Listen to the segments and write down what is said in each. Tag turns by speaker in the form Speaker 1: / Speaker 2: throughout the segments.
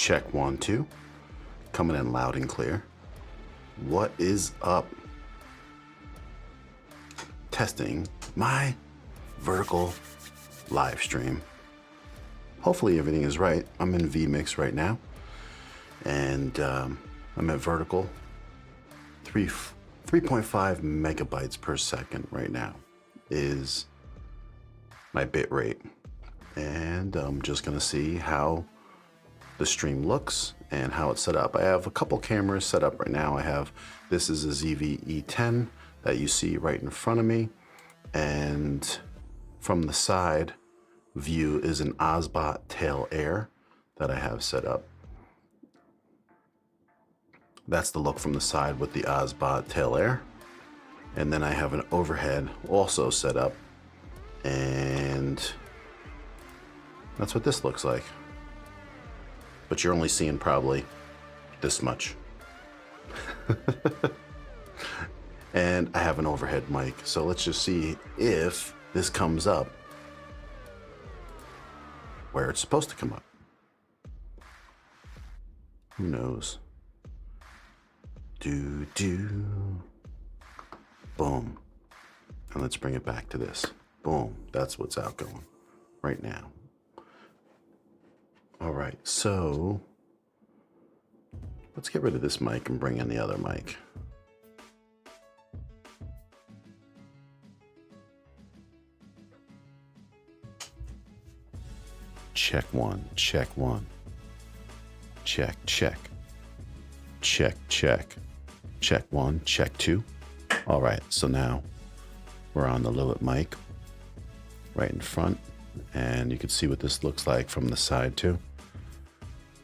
Speaker 1: Check 1, 2. Coming in loud and clear. What is up? Testing my vertical live stream. Hopefully everything is right. I'm in Vmix right now, and I'm at vertical 3.5 megabytes per second right now is my bit rate, and I'm just gonna see how the stream looks and how it's set up. I have a couple cameras set up right now. This is a ZV-E10 that you see right in front of me, and from the side view is an Obsbot Tail Air that I have set up. That's the look from the side with the Obsbot Tail Air. And then I have an overhead also set up, and that's what this looks like. But you're only seeing probably this much. And I have an overhead mic. So let's just see if this comes up where it's supposed to come up. Who knows? Do. Boom. And let's bring it back to this. Boom. That's what's outgoing right now. All right, so let's get rid of this mic and bring in the other mic. Check 1, check 1. Check. Check 1, check 2. All right, so now we're on the Lewitt mic right in front, and you can see what this looks like from the side too.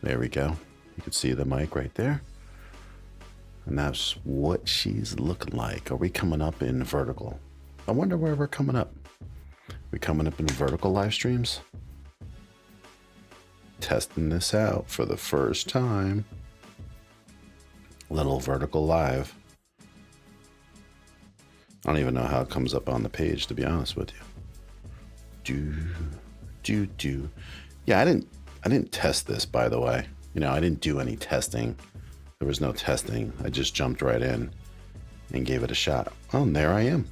Speaker 1: There we go. You can see the mic right there. And that's what she's looking like. Are we coming up in vertical? I wonder where we're coming up. We coming up in vertical live streams? Testing this out for the first time. Little vertical live. I don't even know how it comes up on the page, to be honest with you. Do. Yeah, I didn't test this, by the way. You know, I didn't do any testing. There was no testing. I just jumped right in and gave it a shot. Oh, and there I am.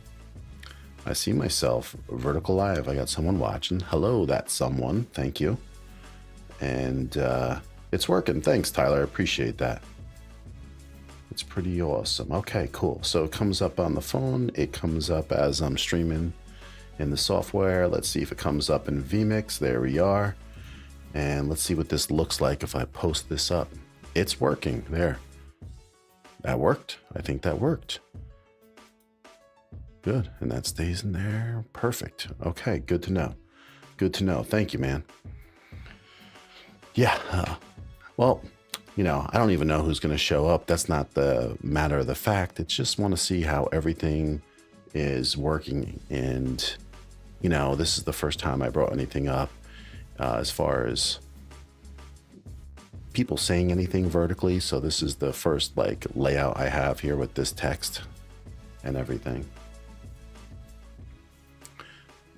Speaker 1: I see myself vertical live. I got someone watching. Hello, that's someone. Thank you. And it's working. Thanks, Tyler. I appreciate that. It's pretty awesome. Okay, cool. So it comes up on the phone. It comes up as I'm streaming in the software. Let's see if it comes up in Vmix. There we are. And let's see what this looks like if I post this up. It's working there. That worked. I think that worked. Good. And that stays in there. Perfect. Okay. Good to know. Good to know. Thank you, man. Yeah. Well, you know, I don't even know who's going to show up. That's not the matter of the fact. It's just want to see how everything is working. And, you know, this is the first time I brought anything up as far as people saying anything vertically. So this is the first like layout I have here with this text and everything.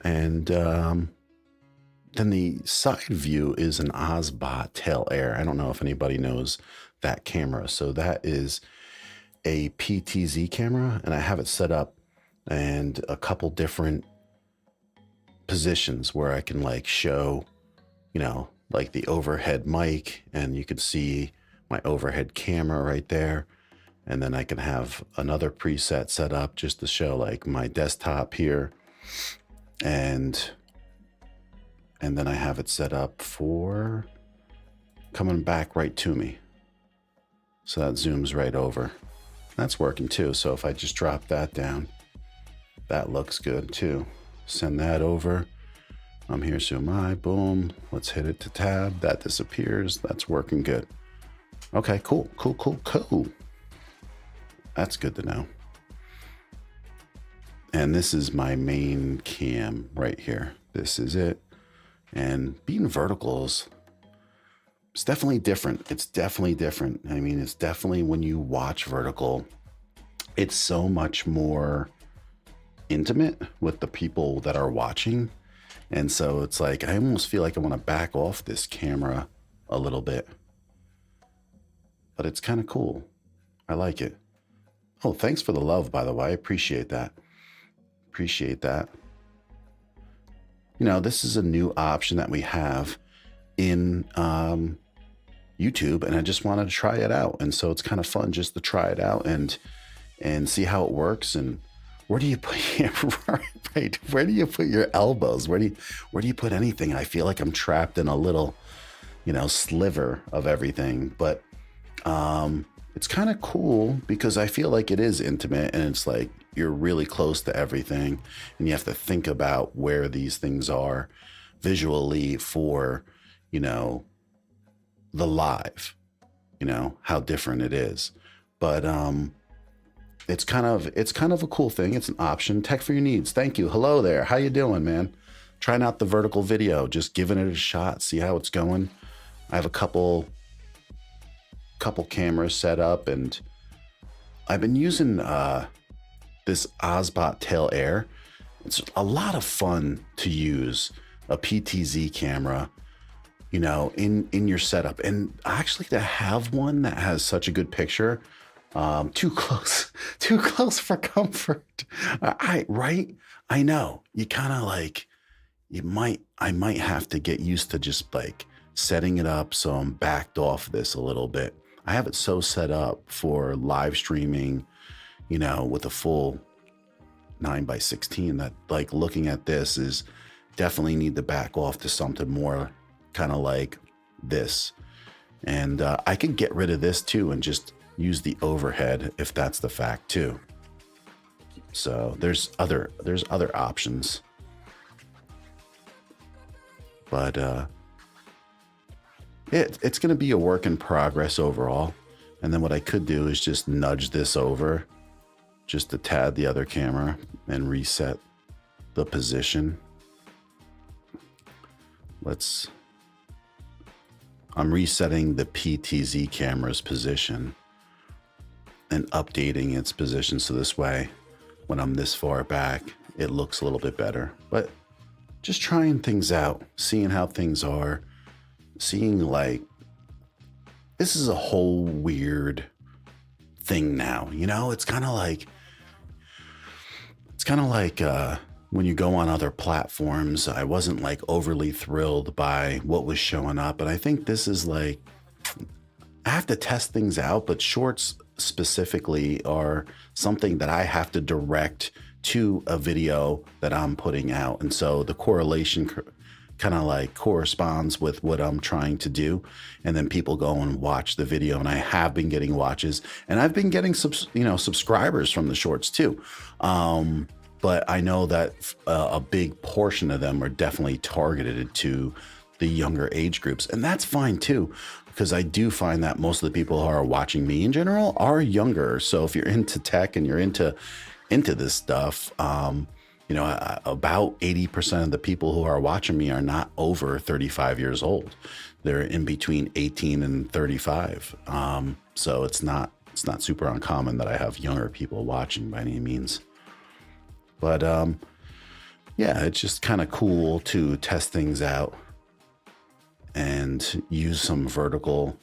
Speaker 1: And then the side view is an Obsbot Tail Air. I don't know if anybody knows that camera. So that is a PTZ camera, and I have it set up and a couple different positions where I can like show, you know, like the overhead mic, and you can see my overhead camera right there. And then I can have another preset set up just to show like my desktop here. And then I have it set up for coming back right to me. So that zooms right over. That's working too. So if I just drop that down, that looks good too. Send that over. I'm here, zoom I, boom. Let's hit it to tab. That disappears. That's working good. Okay, cool. That's good to know. And this is my main cam right here. This is it. And being vertical is, it's definitely different. It's definitely different. I mean, it's definitely when you watch vertical, it's so much more intimate with the people that are watching. And so it's like, I almost feel like I want to back off this camera a little bit but it's kind of cool. I like it. Oh, thanks for the love, by the way. I appreciate that. Appreciate that. You know, this is a new option that we have in YouTube, and I just wanted to try it out. And so it's kind of fun just to try it out and see how it works. And where do you put your right? Where do you put your elbows? Where do you put anything? I feel like I'm trapped in a little, you know, sliver of everything. But it's kind of cool because I feel like it is intimate, and it's like you're really close to everything, and you have to think about where these things are visually for, you know, the live, you know, how different it is. But it's kind of a cool thing. It's an option. Tech for your needs. Thank you. Hello there. How you doing, man? Trying out the vertical video, just giving it a shot, see how it's going. I have a couple cameras set up, and I've been using this Obsbot Tail Air. It's a lot of fun to use a PTZ camera, you know, in your setup. And actually to have one that has such a good picture, too close for comfort. Right? I know. You kind of like, I might have to get used to just like setting it up so I'm backed off this a little bit. I have it so set up for live streaming, you know, with a full 9x16 that like looking at this is definitely need to back off to something more kind of like this. And I could get rid of this too and just use the overhead if that's the fact too. So there's other options. But it's going to be a work in progress overall. And then what I could do is just nudge this over just to tad the other camera and reset the position. I'm resetting the PTZ camera's position and updating its position. So this way, when I'm this far back, it looks a little bit better. But just trying things out, seeing how things are, seeing like, this is a whole weird thing now, you know. It's kind of like when you go on other platforms. I wasn't like overly thrilled by what was showing up, but I think this is like, I have to test things out, but shorts specifically are something that I have to direct to a video that I'm putting out. And so the correlation kind of like corresponds with what I'm trying to do. And then people go and watch the video, and I have been getting watches, and I've been getting subscribers from the shorts too. But I know that a big portion of them are definitely targeted to the younger age groups, and that's fine too, because I do find that most of the people who are watching me in general are younger. So if you're into tech and you're into this stuff, you know, about 80% of the people who are watching me are not over 35 years old. They're in between 18 and 35. So it's not super uncommon that I have younger people watching by any means. But yeah, it's just kind of cool to test things out and use some vertical.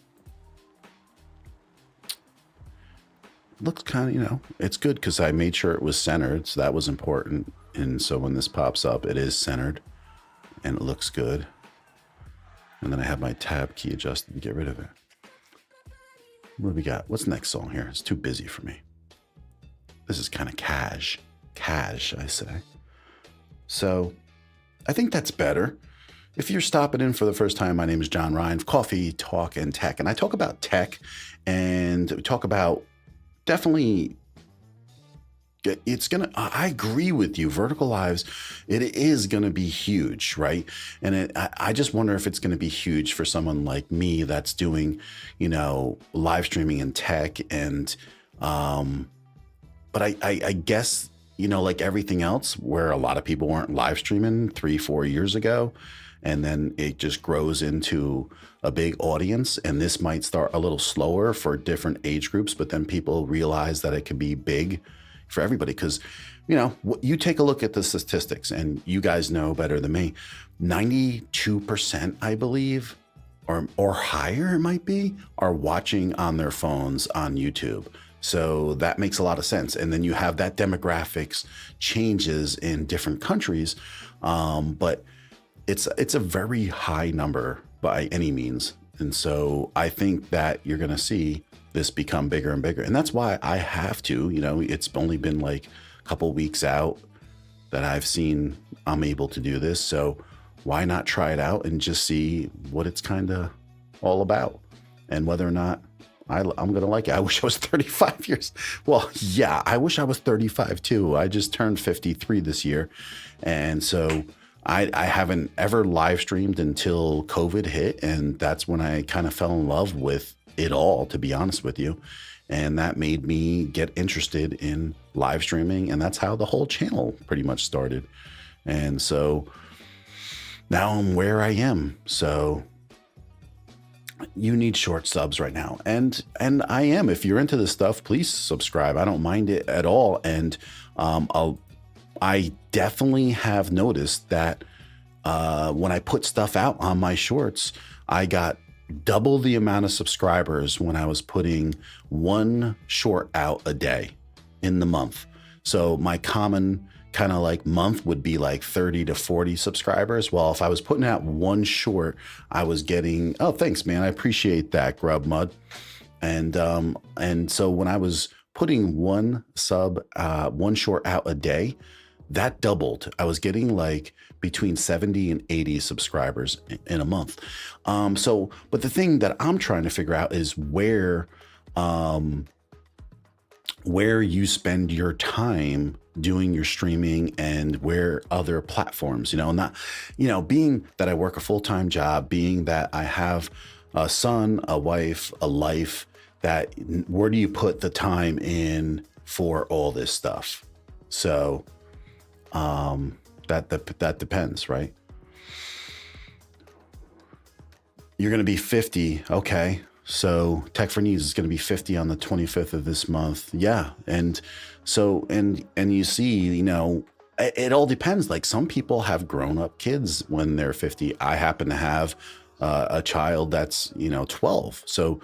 Speaker 1: Looks kind of, you know, it's good because I made sure it was centered, so that was important. And so when this pops up, it is centered and it looks good. And then I have my tab key adjusted to get rid of it. What do we got? What's the next song here? It's too busy for me. This is kind of cash, I say. So I think that's better. If you're stopping in for the first time, my name is John Ryan of Coffee, Talk, and Tech. And I talk about tech, and we talk about definitely, I agree with you. Vertical lives, it is going to be huge, right? And I just wonder if it's going to be huge for someone like me that's doing, you know, live streaming and tech. And, but I guess, you know, like everything else, where a lot of people weren't live streaming 3-4 years ago, and then it just grows into a big audience. And this might start a little slower for different age groups, but then people realize that it could be big for everybody. Because, you know, you take a look at the statistics, and you guys know better than me, 92%, I believe, or higher, it might be, are watching on their phones on YouTube. So that makes a lot of sense. And then you have that demographics changes in different countries. But it's a very high number by any means. And so I think that you're going to see this become bigger and bigger. And that's why I have to, it's only been like a couple weeks out that I've seen I'm able to do this. So why not try it out and just see what it's kind of all about and whether or not I'm going to like it. I wish I was 35 years. Well, yeah, I wish I was 35 too. I just turned 53 this year. And so I haven't ever live streamed until COVID hit. And that's when I kind of fell in love with it all, to be honest with you. And that made me get interested in live streaming. And that's how the whole channel pretty much started. And so now I'm where I am. So you need short subs right now. And I am. If you're into this stuff, please subscribe. I don't mind it at all. And I definitely have noticed that when I put stuff out on my shorts, I got double the amount of subscribers when I was putting one short out a day in the month. So my common kind of like month would be like 30 to 40 subscribers. Well, if I was putting out one short, I was getting, oh, thanks, man. I appreciate that, Grub Mud. And so when I was putting one short out a day, that doubled. I was getting like between 70 and 80 subscribers in a month. But the thing that I'm trying to figure out is where you spend your time doing your streaming and where other platforms, not, being that I work a full-time job, being that I have a son, a wife, a life, that where do you put the time in for all this stuff? So that depends, right? You're going to be 50. Okay. So Tech for Needs is going to be 50 on the 25th of this month. Yeah. And so, and you see, it all depends. Like some people have grown up kids when they're 50. I happen to have a child that's, 12. So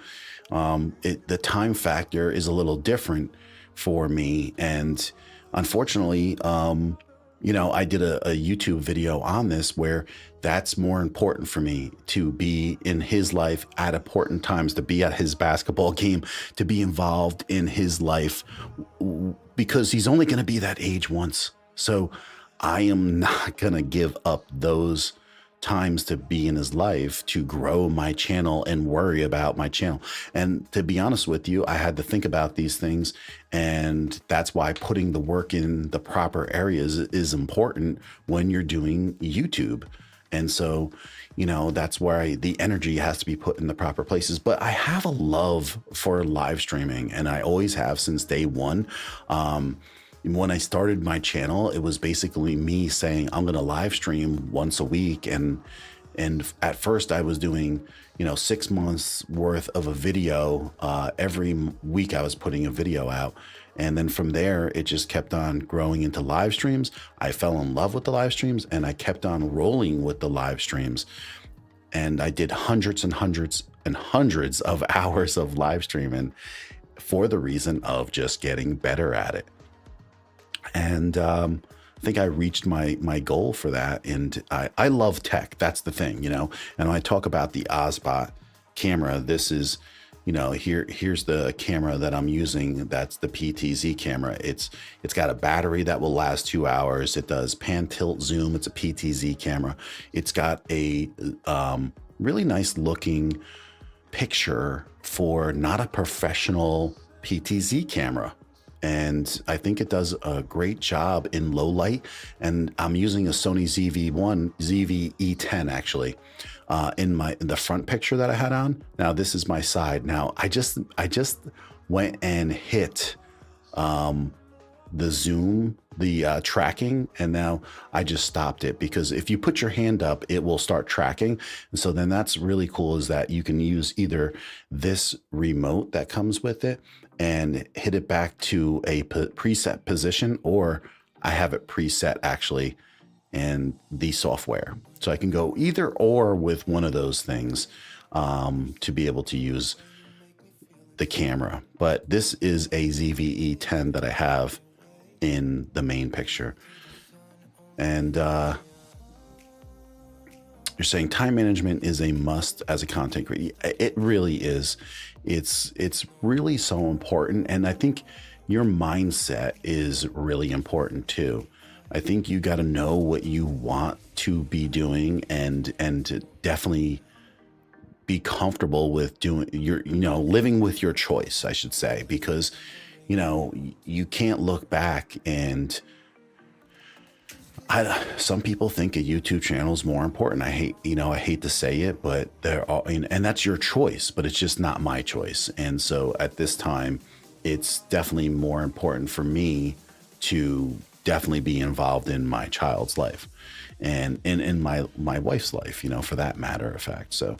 Speaker 1: the time factor is a little different for me. And unfortunately, I did a YouTube video on this where that's more important for me, to be in his life at important times, to be at his basketball game, to be involved in his life, because he's only going to be that age once. So I am not going to give up those times to be in his life to grow my channel and worry about my channel. And to be honest with you, I had to think about these things, and that's why putting the work in the proper areas is important when you're doing YouTube. And so, that's where the energy has to be put in the proper places. But I have a love for live streaming, and I always have since day one. When I started my channel, it was basically me saying, I'm going to live stream once a week. And at first I was doing, 6 months worth of a video. Every week I was putting a video out. And then from there, it just kept on growing into live streams. I fell in love with the live streams, and I kept on rolling with the live streams. And I did hundreds and hundreds and hundreds of hours of live streaming for the reason of just getting better at it. And I think I reached my goal for that. And I love tech. That's the thing, and when I talk about the Obsbot camera, this is, here's the camera that I'm using. That's the PTZ camera. It's got a battery that will last 2 hours. It does pan, tilt, zoom. It's a PTZ camera. It's got a really nice looking picture for not a professional PTZ camera. And I think it does a great job in low light. And I'm using a Sony ZV-E10 actually in the front picture that I had on. Now this is my side. Now I just went and hit the zoom, the tracking, and now I just stopped it, because if you put your hand up, it will start tracking. And so then that's really cool, is that you can use either this remote that comes with it and hit it back to a preset position, or I have it preset actually in the software. So I can go either or with one of those things. to be able to use the camera. But this is a ZVE10 that I have in the main picture. And you're saying time management is a must as a content creator. It really is. It's really so important. And I think your mindset is really important too. I think you got to know what you want to be doing and to definitely be comfortable with doing your, living with your choice, I should say, because, you can't look back and some people think a YouTube channel is more important. I hate to say it, but and that's your choice, but it's just not my choice. And so at this time, it's definitely more important for me to definitely be involved in my child's life and in my wife's life, for that matter of fact. So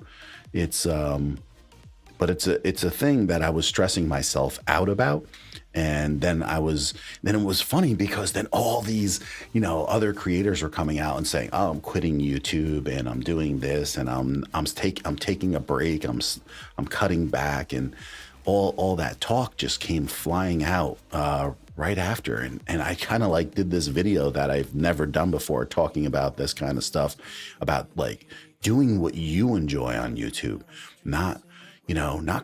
Speaker 1: it's, but it's a thing that I was stressing myself out about. And then it was funny because then all these, other creators are coming out and saying, oh, I'm quitting YouTube and I'm doing this and I'm taking a break. I'm cutting back, and all that talk just came flying out, right after. And I kind of did this video that I've never done before, talking about this kind of stuff, about doing what you enjoy on YouTube, not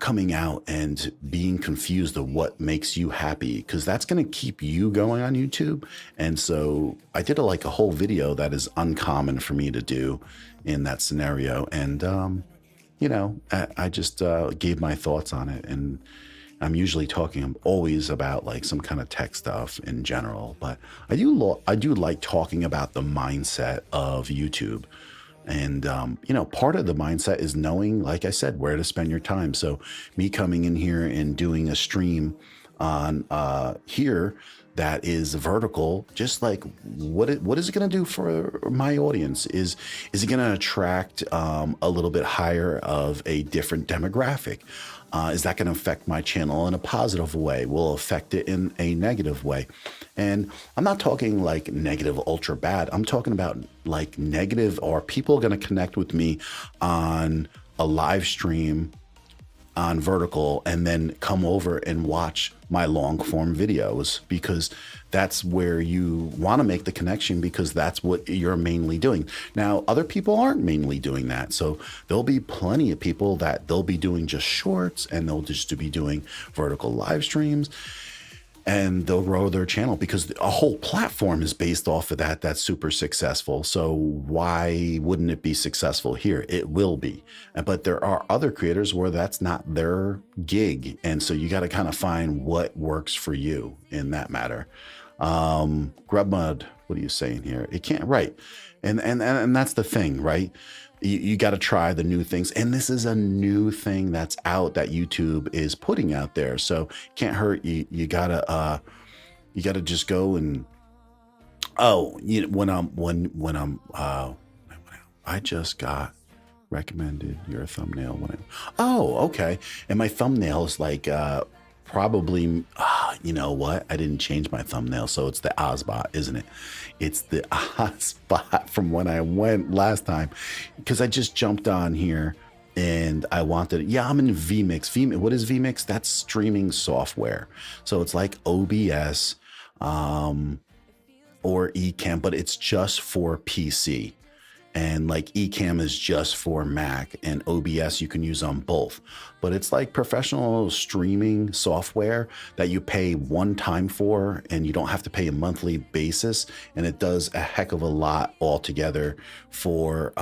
Speaker 1: coming out and being confused of what makes you happy, because that's going to keep you going on YouTube. And so I did a whole video that is uncommon for me to do in that scenario. And, I just gave my thoughts on it. And I'm usually I'm always about some kind of tech stuff in general, but I do like talking about the mindset of YouTube. And, part of the mindset is knowing, like I said, where to spend your time. So me coming in here and doing a stream on here that is vertical, just what is it going to do for my audience? Is it going to attract a little bit higher of a different demographic? Is that going to affect my channel in a positive way? Will it affect it in a negative way? And I'm not talking negative, ultra bad. I'm talking about negative, or people going to connect with me on a live stream on vertical and then come over and watch my long form videos, because that's where you want to make the connection, because that's what you're mainly doing. Now, other people aren't mainly doing that. So there'll be plenty of people that they'll be doing just shorts, and they'll just be doing vertical live streams, and they'll grow their channel because a whole platform is based off of that. That's super successful. So why wouldn't it be successful here? It will be. But there are other creators where that's not their gig. And so you got to kind of find what works for you in that matter. Grubmud, what are you saying here? It can't, right. And that's the thing, right? You got to try the new things. And this is a new thing that's out that YouTube is putting out there. So can't hurt. You gotta just go and, I just got recommended your thumbnail okay. And my thumbnail is probably, you know what? I didn't change my thumbnail. So it's the Obsbot, isn't it? It's the Obsbot from when I went last time, because I just jumped on here and I wanted, I'm in Vmix. What is Vmix? That's streaming software. So it's like OBS or Ecamm, but it's just for PC. And Ecamm is just for Mac, and OBS you can use on both. But it's professional streaming software that you pay one time for, and you don't have to pay a monthly basis. And it does a heck of a lot altogether for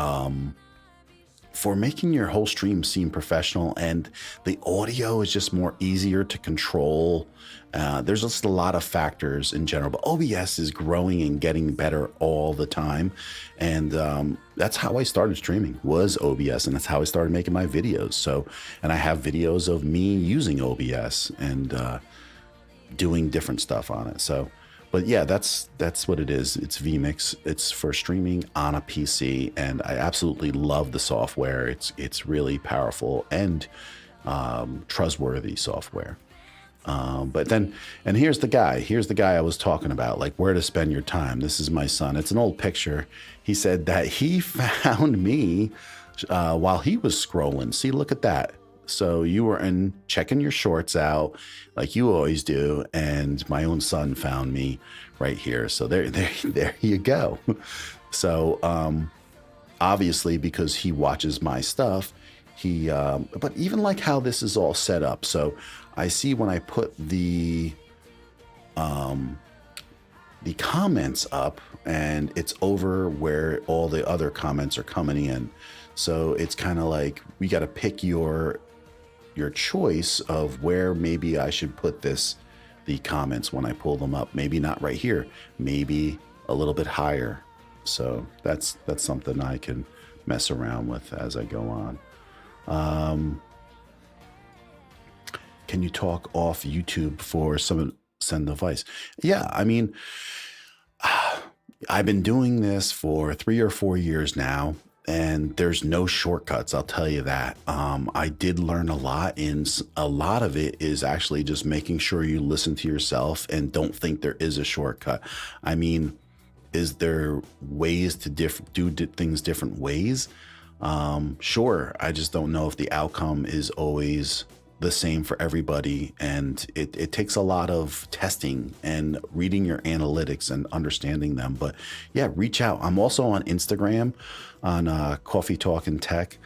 Speaker 1: making your whole stream seem professional. And the audio is just more easier to control. There's just a lot of factors in general, but OBS is growing and getting better all the time. And that's how I started streaming, was OBS. And that's how I started making my videos. So, and I have videos of me using OBS and doing different stuff on it. So, but yeah, that's what it is. It's Vmix. It's for streaming on a PC, and I absolutely love the software. It's really powerful and trustworthy software. But then, and here's the guy I was talking about, where to spend your time. This is my son. It's an old picture. He said that he found me while he was scrolling. See, look at that. So you were in checking your shorts out like you always do, and my own son found me right here. So there you go. So obviously, because he watches my stuff, but even like how this is all set up. So I see when I put the comments up, and it's over where all the other comments are coming in. So it's kind of like we got to pick your choice of where maybe I should put the comments when I pull them up. Maybe not right here, maybe a little bit higher. So that's something I can mess around with as I go on. Can you talk off YouTube for send device? Yeah, I mean, I've been doing this for 3 or 4 years now, and there's no shortcuts. I'll tell you that. I did learn a lot, and a lot of it is actually just making sure you listen to yourself and don't think there is a shortcut. I mean, is there ways to do things different ways? Sure. I just don't know if the outcome is always the same for everybody, and it takes a lot of testing and reading your analytics and understanding them. But yeah, reach out. I'm also on Instagram on Coffee Talk and Tech,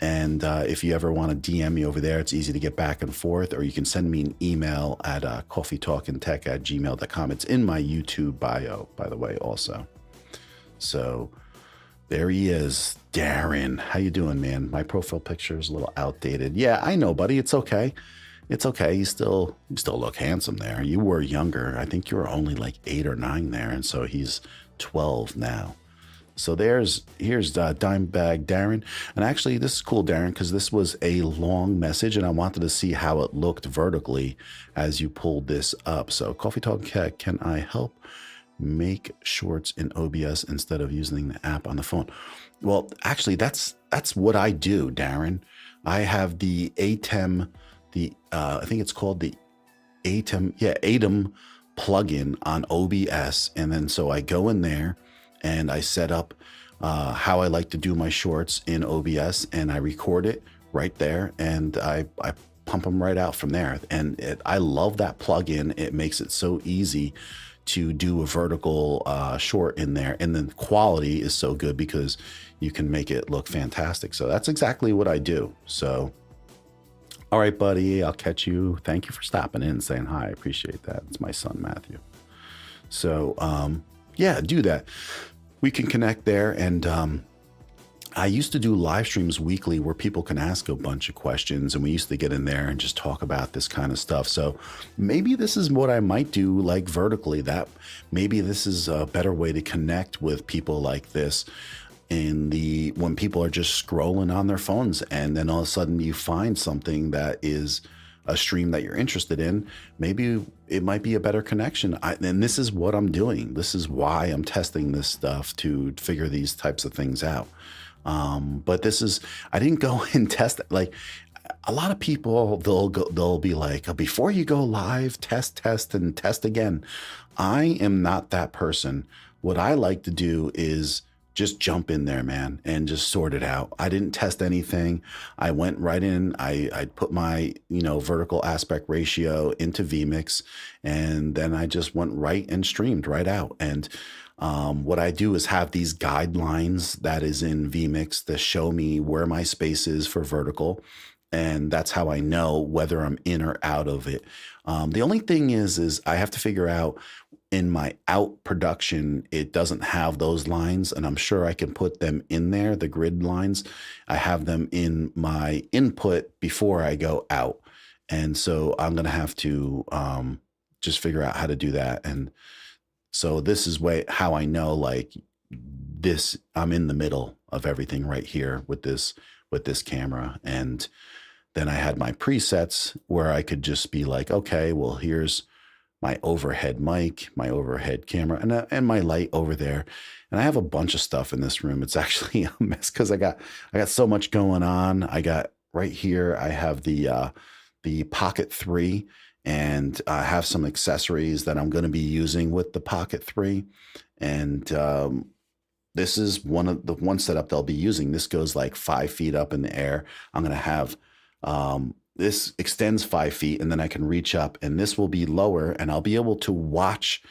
Speaker 1: and if you ever want to DM me over there, it's easy to get back and forth, or you can send me an email at coffeetalkandtech@gmail.com. It's in my YouTube bio, by the way, also. So there he is, Darren. How you doing, man? My profile picture is a little outdated. Yeah, I know, buddy. It's okay. It's okay. You still look handsome there. You were younger. I think you were only like 8 or 9 there, and so he's 12 now. So here's Dimebag Darren. And actually, this is cool, Darren, because this was a long message, and I wanted to see how it looked vertically as you pulled this up. So Coffee Talk Cat, can I help make shorts in OBS instead of using the app on the phone? Well, actually, that's what I do, Darren. I have the ATEM, I think it's called the ATEM plugin on OBS, and then so I go in there and I set up how I like to do my shorts in OBS, and I record it right there, and I pump them right out from there. And I love that plugin. It makes it so easy to do a vertical short in there, and the quality is so good because you can make it look fantastic. So that's exactly what I do. So all right, buddy, I'll catch you. Thank you for stopping in and saying hi. I appreciate that. It's my son, Matthew. So yeah, do that. We can connect there. And I used to do live streams weekly where people can ask a bunch of questions, and we used to get in there and just talk about this kind of stuff. So maybe this is what I might do, like vertically, that maybe this is a better way to connect with people like this when people are just scrolling on their phones, and then all of a sudden you find something that is a stream that you're interested in. Maybe it might be a better connection. And this is what I'm doing. This is why I'm testing this stuff, to figure these types of things out. But I didn't go and test it. Like a lot of people, they'll be like, before you go live, test and test again. I am not that person. What I like to do is just jump in there, man, and just sort it out. I didn't test anything. I went right in. I put my, vertical aspect ratio into Vmix, and then I just went right and streamed right out. And what I do is have these guidelines that is in Vmix that show me where my space is for vertical. And that's how I know whether I'm in or out of it. The only thing is I have to figure out in my out production, it doesn't have those lines, and I'm sure I can put them in there, the grid lines. I have them in my input before I go out. And so I'm going to have to just figure out how to do that. And so this is how I know, like this, I'm in the middle of everything right here with this camera. And then I had my presets where I could just be like, okay, well, here's my overhead mic, my overhead camera, and my light over there. And I have a bunch of stuff in this room. It's actually a mess because I got so much going on. I got right here, I have the Pocket 3, and I have some accessories that I'm going to be using with the Pocket 3. And this is one setup they'll be using. This goes like 5 feet up in the air. I'm going to have this extends 5 feet, and then I can reach up, and this will be lower, and I'll be able to watch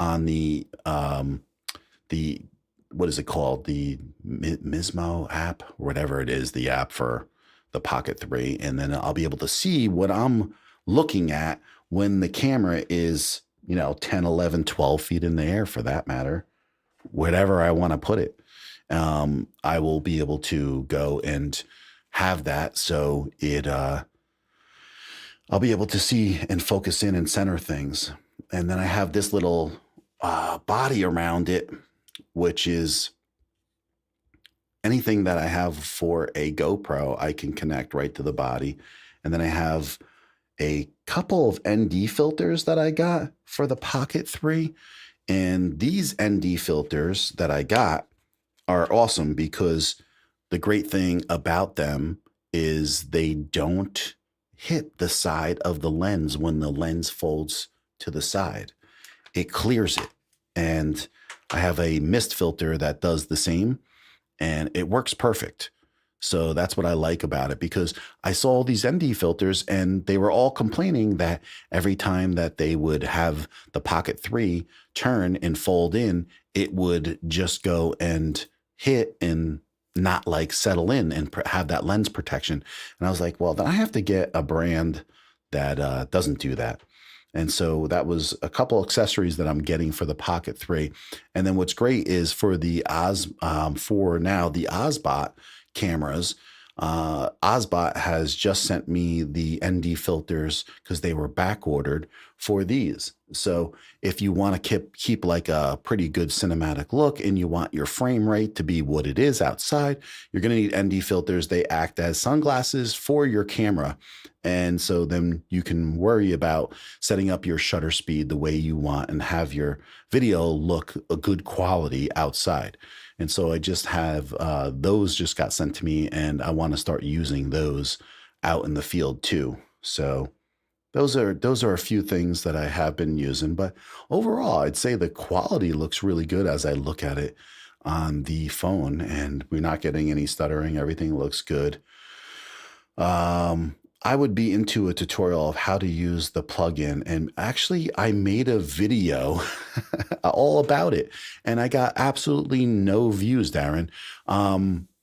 Speaker 1: on the what is it called? The Mismo app, whatever it is, the app for the Pocket 3. And then I'll be able to see what I'm looking at when the camera is, 10, 11, 12 feet in the air, for that matter, wherever I want to put it. I will be able to go and have that. So I'll be able to see and focus in and center things. And then I have this little body around it, which is anything that I have for a GoPro, I can connect right to the body. And then I have a couple of ND filters that I got for the Pocket 3. And these ND filters that I got are awesome because the great thing about them is they don't hit the side of the lens when the lens folds to the side. It clears it. And I have a mist filter that does the same, and it works perfect. So that's what I like about it, because I saw these ND filters and they were all complaining that every time that they would have the Pocket 3 turn and fold in, it would just go and hit and not like settle in and have that lens protection. And I was like, well, then I have to get a brand that doesn't do that. And so that was a couple accessories that I'm getting for the Pocket 3. And then what's great is for the the Obsbot cameras, Obsbot has just sent me the ND filters because they were back ordered for these. So if you want to keep like a pretty good cinematic look and you want your frame rate to be what it is outside, you're going to need ND filters. They act as sunglasses for your camera. And so then you can worry about setting up your shutter speed the way you want and have your video look a good quality outside. And so I just have those just got sent to me, and I want to start using those out in the field too. So those are a few things that I have been using, but overall, I'd say the quality looks really good as I look at it on the phone, and we're not getting any stuttering. Everything looks good. I would be into a tutorial of how to use the plugin. And actually, I made a video all about it, and I got absolutely no views, Darren.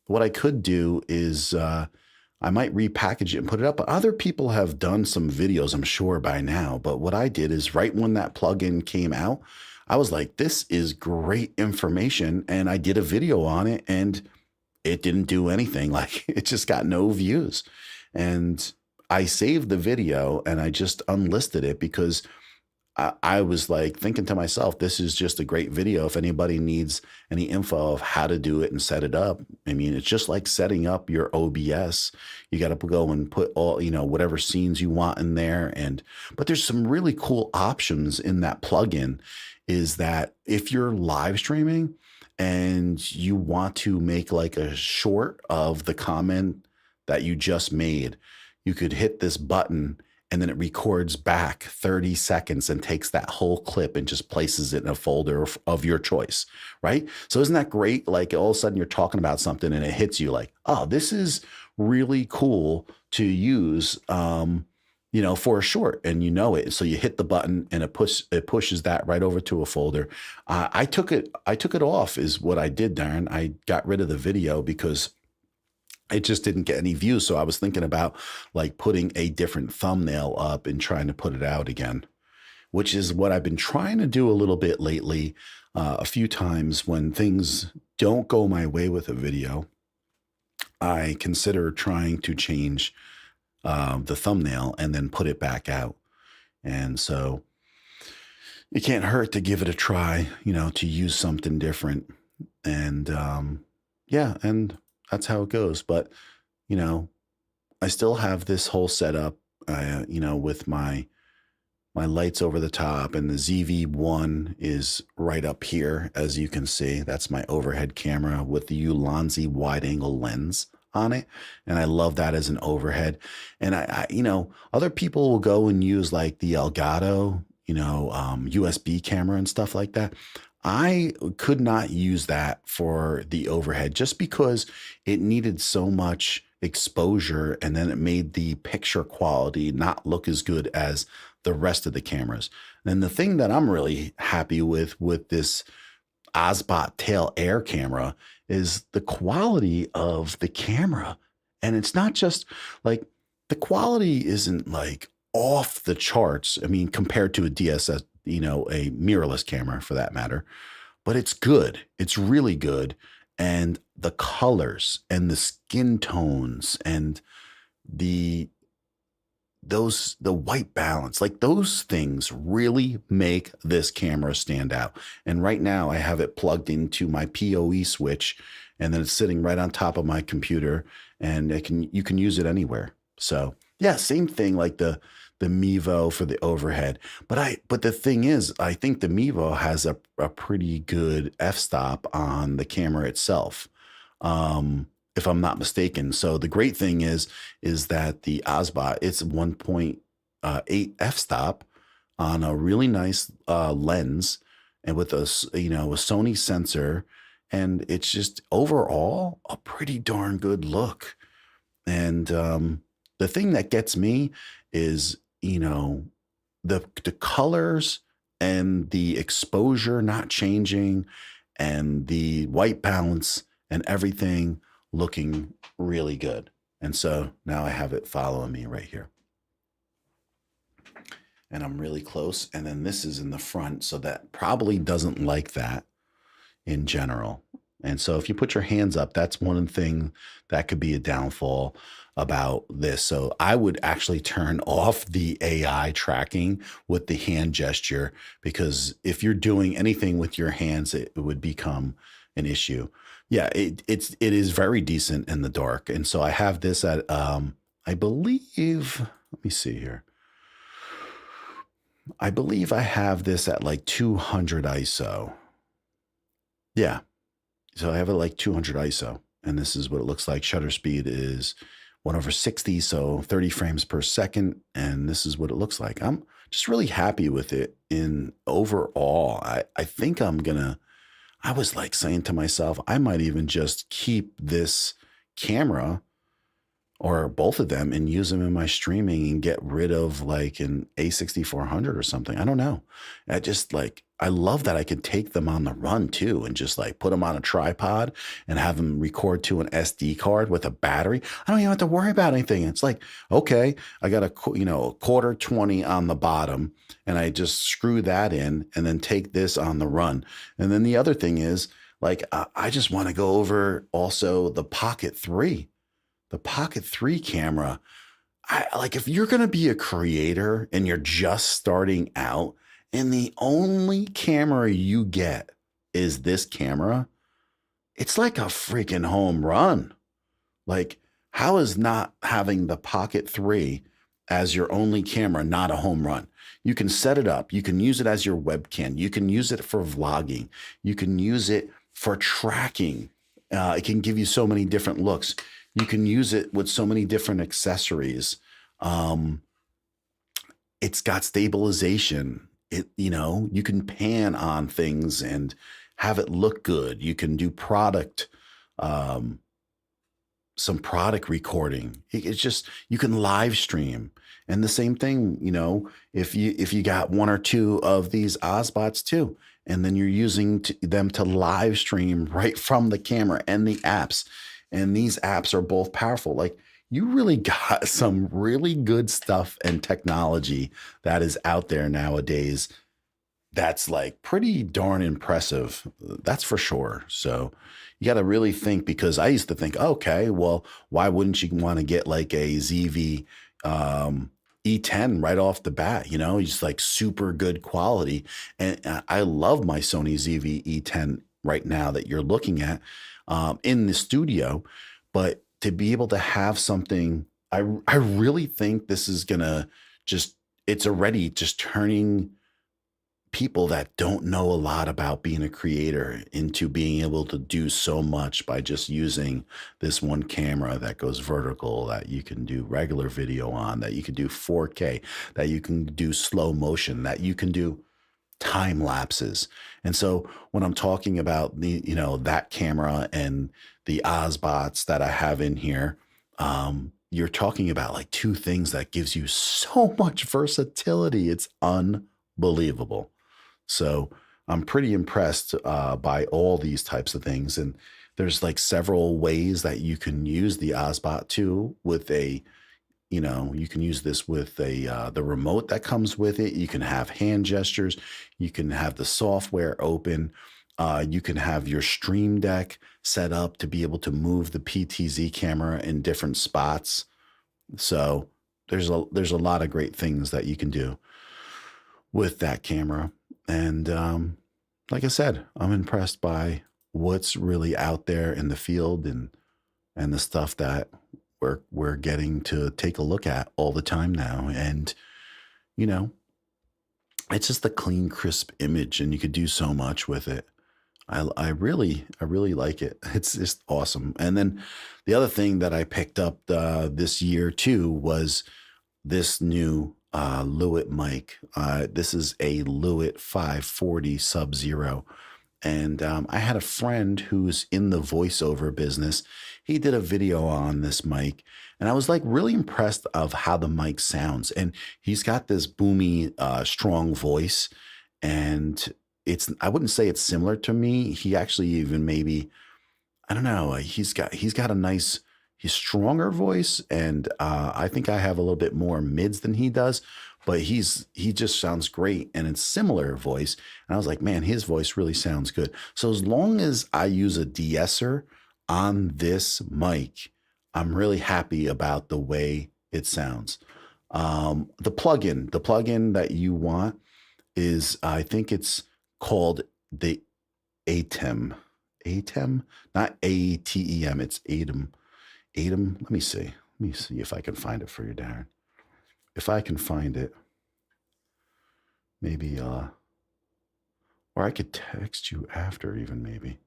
Speaker 1: What I could do is I might repackage it and put it up. But other people have done some videos, I'm sure, by now. But what I did is right when that plugin came out, I was like, this is great information. And I did a video on it, and it didn't do anything. Like, it just got no views. And I saved the video and I just unlisted it because I was like thinking to myself, this is just a great video. If anybody needs any info of how to do it and set it up, I mean, it's just like setting up your OBS. You got to go and put all, whatever scenes you want in there. But there's some really cool options in that plugin, is that if you're live streaming and you want to make like a short of the comment that you just made, you could hit this button and then it records back 30 seconds and takes that whole clip and just places it in a folder of your choice, right? So isn't that great? Like all of a sudden you're talking about something and it hits you like, oh, this is really cool to use, for a short, and it. So you hit the button and it pushes that right over to a folder. I took it off is what I did, Darren. I got rid of the video because it just didn't get any views. So I was thinking about like putting a different thumbnail up and trying to put it out again, which is what I've been trying to do a little bit lately. A few times when things don't go my way with a video, I consider trying to change the thumbnail and then put it back out. And so it can't hurt to give it a try, to use something different. And and that's how it goes. But, I still have this whole setup, with my lights over the top, and the ZV-1 is right up here. As you can see, that's my overhead camera with the Ulanzi wide angle lens on it. And I love that as an overhead. And I other people will go and use like the ELGATO, USB camera and stuff like that. I could not use that for the overhead just because it needed so much exposure, and then it made the picture quality not look as good as the rest of the cameras. And the thing that I'm really happy with this Obsbot Tail Air camera is the quality of the camera. And it's not just like the quality isn't like off the charts. I mean, compared to a DSS, a mirrorless camera for that matter, but it's good. It's really good. And the colors and the skin tones and the the white balance, like those things really make this camera stand out. And right now I have it plugged into my PoE switch, and then it's sitting right on top of my computer, and you can use it anywhere. So yeah, same thing like the Mevo for the overhead. But the thing is, I think the Mevo has a pretty good f-stop on the camera itself. If I'm not mistaken. So the great thing is that the Obsbot, it's 1.8 f-stop on a really nice lens, and with a a Sony sensor, and it's just overall a pretty darn good look. And the thing that gets me is the colors and the exposure not changing, and the white balance and everything looking really good. And so now I have it following me right here. And I'm really close. And then this is in the front. So that probably doesn't like that in general. And so if you put your hands up, that's one thing that could be a downfall about this. So I would actually turn off the AI tracking with the hand gesture, because if you're doing anything with your hands, it would become an issue. Yeah, it is very decent in the dark. And so I have this at I believe, let me see here. I believe I have this at like 200 ISO. Yeah. So I have it like 200 ISO, and this is what it looks like. Shutter speed is 1/60, so 30 frames per second. And this is what it looks like. I'm just really happy with it in overall. I think I was like saying to myself, I might even just keep this camera or both of them and use them in my streaming and get rid of like an A6400 or something. I don't know. I love that I can take them on the run too, and just like put them on a tripod and have them record to an SD card with a battery. I don't even have to worry about anything. It's like, okay, I got a quarter 20 on the bottom, and I just screw that in and then take this on the run. And then the other thing is like, I just want to go over also the Pocket 3. The Pocket 3 camera, if you're going to be a creator and you're just starting out, and the only camera you get is this camera, it's like a freaking home run. Like, how is not having the Pocket 3 as your only camera not a home run? You can set it up. You can use it as your webcam. You can use it for vlogging. You can use it for tracking. It can give you so many different looks. You can use it with so many different accessories. It's got stabilization. You can pan on things and have it look good. You can do some product recording. It's just, you can live stream. And the same thing, if you got one or two of these Obsbots too, and then you're using them to live stream right from the camera and the apps. And these apps are both powerful. Like, you really got some really good stuff and technology that is out there nowadays. That's like pretty darn impressive. That's for sure. So you got to really think, because I used to think, okay, well, why wouldn't you want to get like a ZV E10 right off the bat? Just like super good quality. And I love my Sony ZV E10 right now that you're looking at in the studio. But to be able to have something, I really think this is gonna it's already just turning people that don't know a lot about being a creator into being able to do so much by just using this one camera that goes vertical, that you can do regular video on, that you can do 4K, that you can do slow motion, that you can do time lapses. And so when I'm talking about the, that camera and the Obsbots that I have in here, you're talking about like two things that gives you so much versatility. It's unbelievable. So I'm pretty impressed by all these types of things. And there's like several ways that you can use the Obsbot too with you can use this with the remote that comes with it. You can have hand gestures. You can have the software open. You can have your Stream Deck set up to be able to move the PTZ camera in different spots. So there's a lot of great things that you can do with that camera. And like I said, I'm impressed by what's really out there in the field and the stuff that we're getting to take a look at all the time now. And it's just a clean, crisp image, and you could do so much with it. I really like it. It's just awesome. And then the other thing that I picked up this year too was this new Lewitt mic. This is a Lewitt 540 Sub-Zero. And I had a friend who's in the voiceover business. He did a video on this mic, and I was like really impressed of how the mic sounds. And he's got this boomy, strong voice, and I wouldn't say it's similar to me. He actually even maybe, I don't know, he's got a nice, he's stronger voice, and I think I have a little bit more mids than he does, but he just sounds great, and it's similar voice. And I was like, man, his voice really sounds good. So as long as I use a de-esser on this mic, I'm really happy about the way it sounds. The plugin that you want is, I think it's called the ATEM. ATEM, not ATEM. It's ATEM. ATEM. Let me see if I can find it for you, Darren. If I can find it, maybe, or I could text you after even maybe.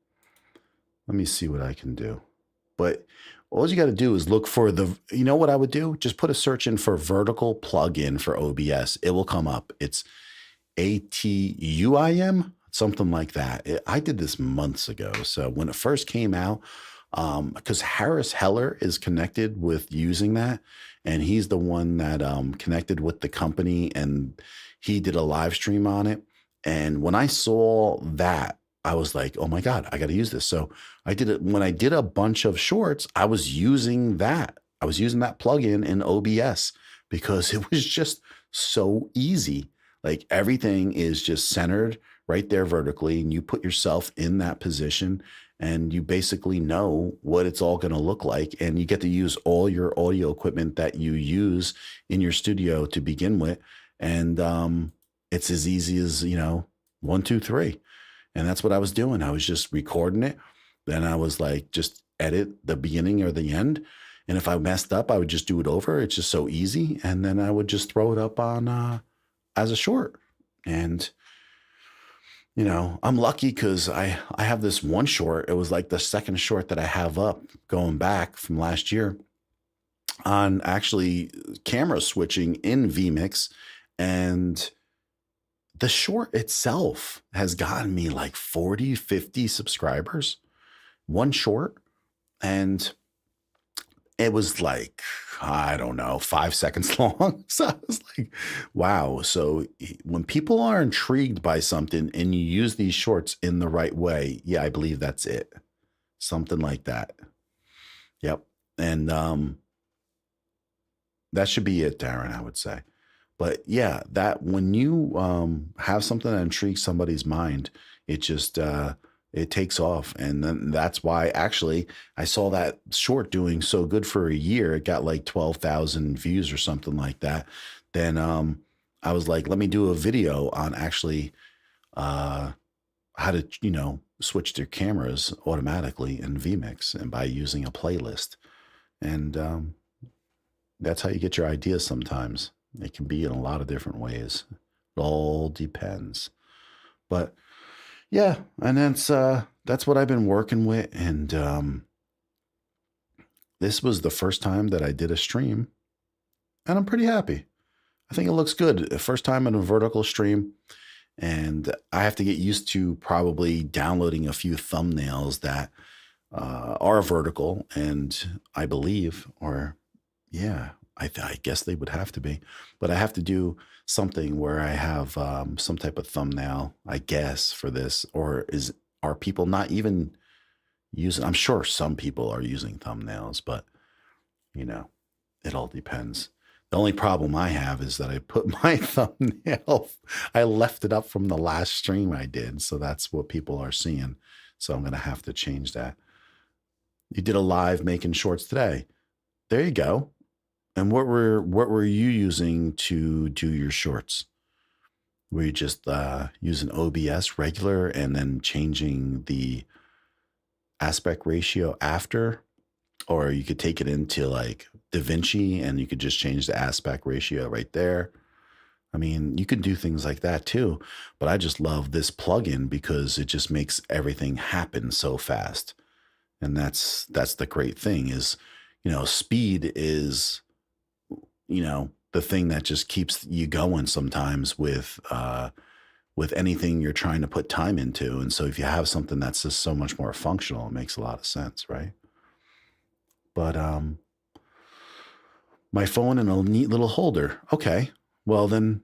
Speaker 1: Let me see what I can do. But all you got to do is look for you know what I would do? Just put a search in for vertical plugin for OBS. It will come up. It's ATUIM, something like that. I did this months ago. So when it first came out, because Harris Heller is connected with using that, and he's the one that connected with the company, and he did a live stream on it. And when I saw that, I was like, oh my God, I got to use this. So I did it. When I did a bunch of shorts, I was using that. I was using that plugin in OBS because it was just so easy. Like everything is just centered right there vertically, and you put yourself in that position, and you basically know what it's all going to look like. And you get to use all your audio equipment that you use in your studio to begin with. And it's as easy as, 1, 2, 3. And that's what I was doing. I was just recording it. Then I was like, just edit the beginning or the end. And if I messed up, I would just do it over. It's just so easy. And then I would just throw it up on as a short. And I'm lucky because I have this one short. It was like the second short that I have up going back from last year on actually camera switching in Vmix. And the short itself has gotten me like 40, 50 subscribers, one short. And it was like, I don't know, 5 seconds long. So I was like, wow. So when people are intrigued by something and you use these shorts in the right way, yeah, I believe that's it. Something like that. Yep. And that should be it, Darren, I would say. But yeah, that when you have something that intrigues somebody's mind, it just it takes off. And then that's why actually I saw that short doing so good for a year. It got like 12,000 views or something like that. Then I was like, let me do a video on actually how to, switch their cameras automatically in Vmix and by using a playlist. And that's how you get your ideas sometimes. It can be in a lot of different ways. It all depends. But yeah, and that's what I've been working with. And this was the first time that I did a stream, and I'm pretty happy. I think it looks good. First time in a vertical stream, And I have to get used to probably downloading a few thumbnails that are vertical, and I believe, or yeah, I guess they would have to be, but I have to do something where I have some type of thumbnail, I guess, for this. Or are people not even using? I'm sure some people are using thumbnails, but you know, it all depends. The only problem I have is that I put my thumbnail, I left it up from the last stream I did. So that's what people are seeing. So I'm going to have to change that. You did a live making shorts today. There you go. And what were you using to do your shorts? Were you just using OBS regular and then changing the aspect ratio after? Or you could take it into like DaVinci and you could just change the aspect ratio right there. I mean, you can do things like that too, but I just love this plugin because it just makes everything happen so fast. And that's the great thing is, speed is, the thing that just keeps you going sometimes with anything you're trying to put time into. And so if you have something that's just so much more functional, it makes a lot of sense, right? But my phone in a neat little holder. Okay. Well, then,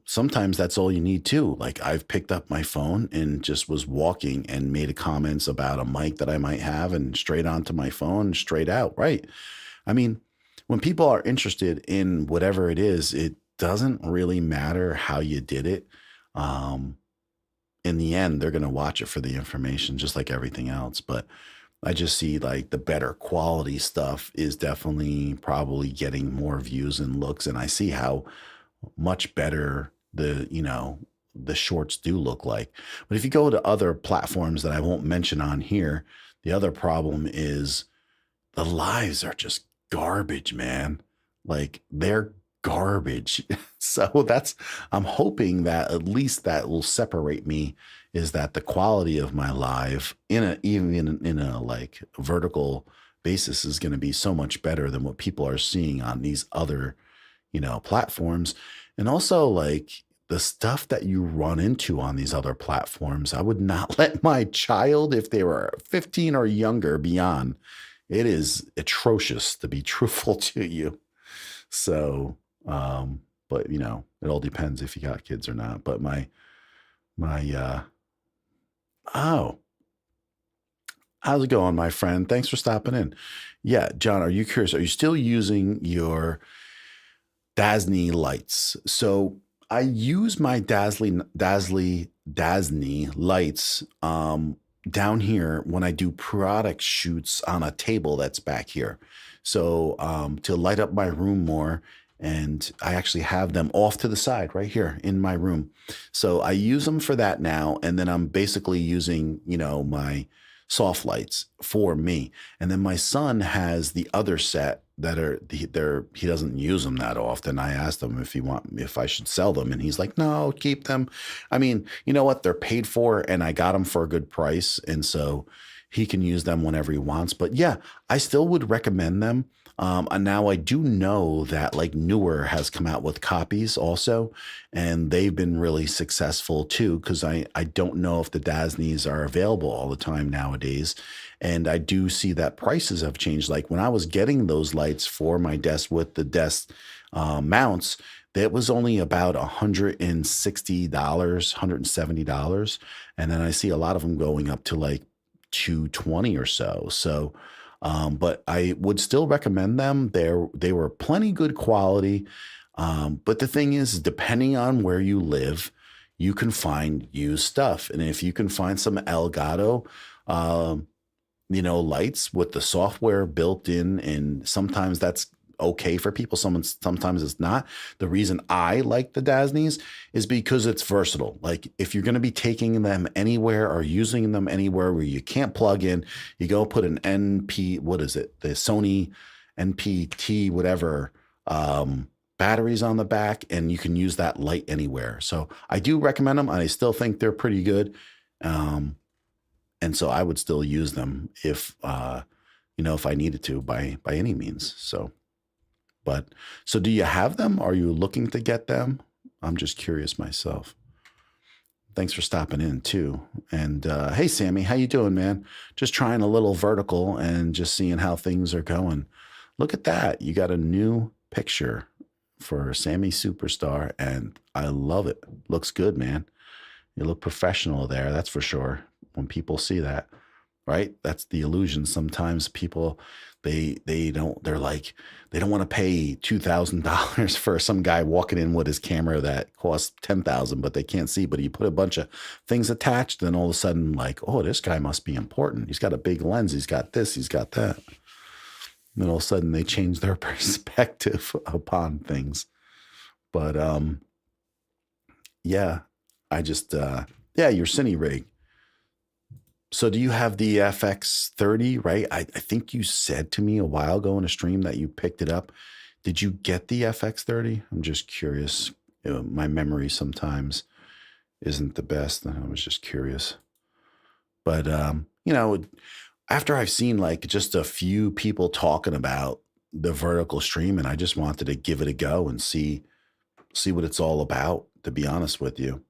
Speaker 1: sometimes that's all you need too. Like I've picked up my phone and just was walking and made comments about a mic that I might have and straight onto my phone, straight out. Right. I mean, when people are interested in whatever it is, it doesn't really matter how you did it. In the end, they're going to watch it for the information, just like everything else. But I just see like the better quality stuff is definitely probably getting more views and looks. And I see how much better the shorts do look like. But if you go to other platforms that I won't mention on here, the other problem is the lives are just garbage, man. Like they're garbage. So I'm hoping that at least that will separate me, is that the quality of my live even in a like vertical basis is going to be so much better than what people are seeing on these other, platforms. And also like the stuff that you run into on these other platforms, I would not let my child, if they were 15 or younger, be on. It is atrocious, to be truthful to you. So, but it all depends if you got kids or not. But oh, how's it going, my friend? Thanks for stopping in. Yeah, John, are you curious? Are you still using your Dasny lights? So I use my Dasny lights down here when I do product shoots on a table that's back here. So to light up my room more, and I actually have them off to the side right here in my room. So I use them for that now. And then I'm basically using, my soft lights for me. And then my son has the other set that he doesn't use them that often. I asked him if I should sell them, and he's like, no, keep them. I mean, you know what? They're paid for, and I got them for a good price. And so he can use them whenever he wants. But yeah, I still would recommend them. And now I do know that like Newer has come out with copies also, and they've been really successful too, because I don't know if the Dasnys are available all the time nowadays. And I do see that prices have changed. Like when I was getting those lights for my desk with the desk mounts, that was only about $160, $170. And then I see a lot of them going up to like $220 or so. So but I would still recommend them. They were plenty good quality. But the thing is, depending on where you live, you can find used stuff. And if you can find some ELGATO, lights with the software built in, and sometimes that's okay for people. Sometimes it's not. The reason I like the Dasnys is because it's versatile. Like if you're going to be taking them anywhere or using them anywhere where you can't plug in, you go put an the Sony NPT, whatever, batteries on the back, and you can use that light anywhere. So I do recommend them, and I still think they're pretty good. And so I would still use them if I needed to by any means. So do you have them? Are you looking to get them? I'm just curious myself. Thanks for stopping in too. And hey, Sammy, how you doing, man? Just trying a little vertical and just seeing how things are going. Look at that. You got a new picture for Sammy Superstar, and I love it. Looks good, man. You look professional there, that's for sure. When people see that, right? That's the illusion. Sometimes people they're like they don't want to pay $2,000 for some guy walking in with his camera that costs 10,000, but they can't see. But you put a bunch of things attached, then all of a sudden, like, oh, this guy must be important. He's got a big lens. He's got this. He's got that. And then all of a sudden, they change their perspective upon things. But yeah, I just yeah, your SmallRig. So do you have the FX30, right? I think you said to me a while ago in a stream that you picked it up. Did you get the FX30? I'm just curious. My memory sometimes isn't the best. And I was just curious. But, after I've seen like just a few people talking about the vertical stream, and I just wanted to give it a go and see what it's all about, to be honest with you.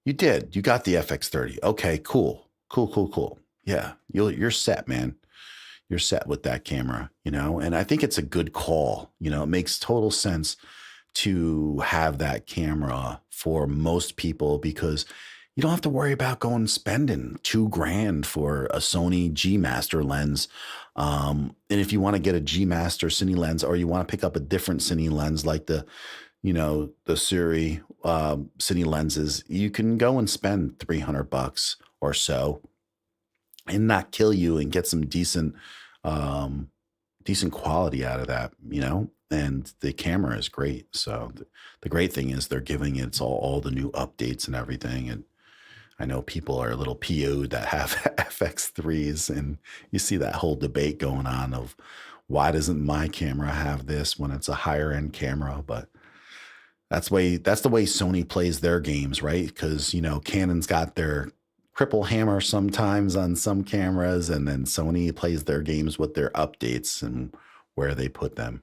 Speaker 1: You did. You got the FX30. Okay, cool. Cool. Yeah, you're set, man. You're set with that camera, and I think it's a good call. It makes total sense to have that camera for most people because you don't have to worry about going and spending $2,000 for a Sony G Master lens. And if you want to get a G Master Cine lens, or you want to pick up a different Cine lens like the Suri Cine lenses, you can go and spend $300 or so and not kill you and get some decent quality out of that, and the camera is great. So the great thing is they're giving it all the new updates and everything. And I know people are a little PO'd that have FX3s, and you see that whole debate going on of why doesn't my camera have this when it's a higher end camera? But that's the way Sony plays their games, right? Because, Canon's got their cripple hammer sometimes on some cameras, and then Sony plays their games with their updates and where they put them.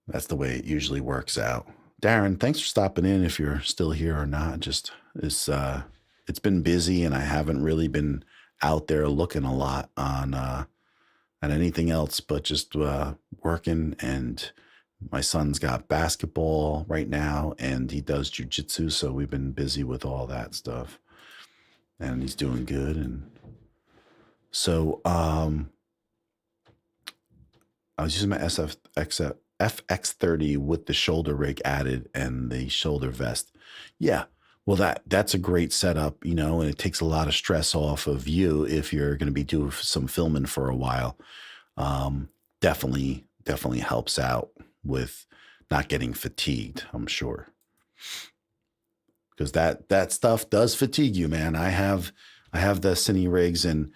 Speaker 1: That's the way it usually works out. Darren, thanks for stopping in if you're still here or not. Just it's been busy, and I haven't really been out there looking a lot on anything else, but just working. And my son's got basketball right now, and he does jujitsu, so we've been busy with all that stuff, and he's doing good. And so I was using my FX30 with the shoulder rig added and the shoulder vest. Yeah, well, that's a great setup, and it takes a lot of stress off of you if you're going to be doing some filming for a while. Definitely helps out with not getting fatigued, I'm sure. Because that stuff does fatigue you, man. I have the Cine rigs, and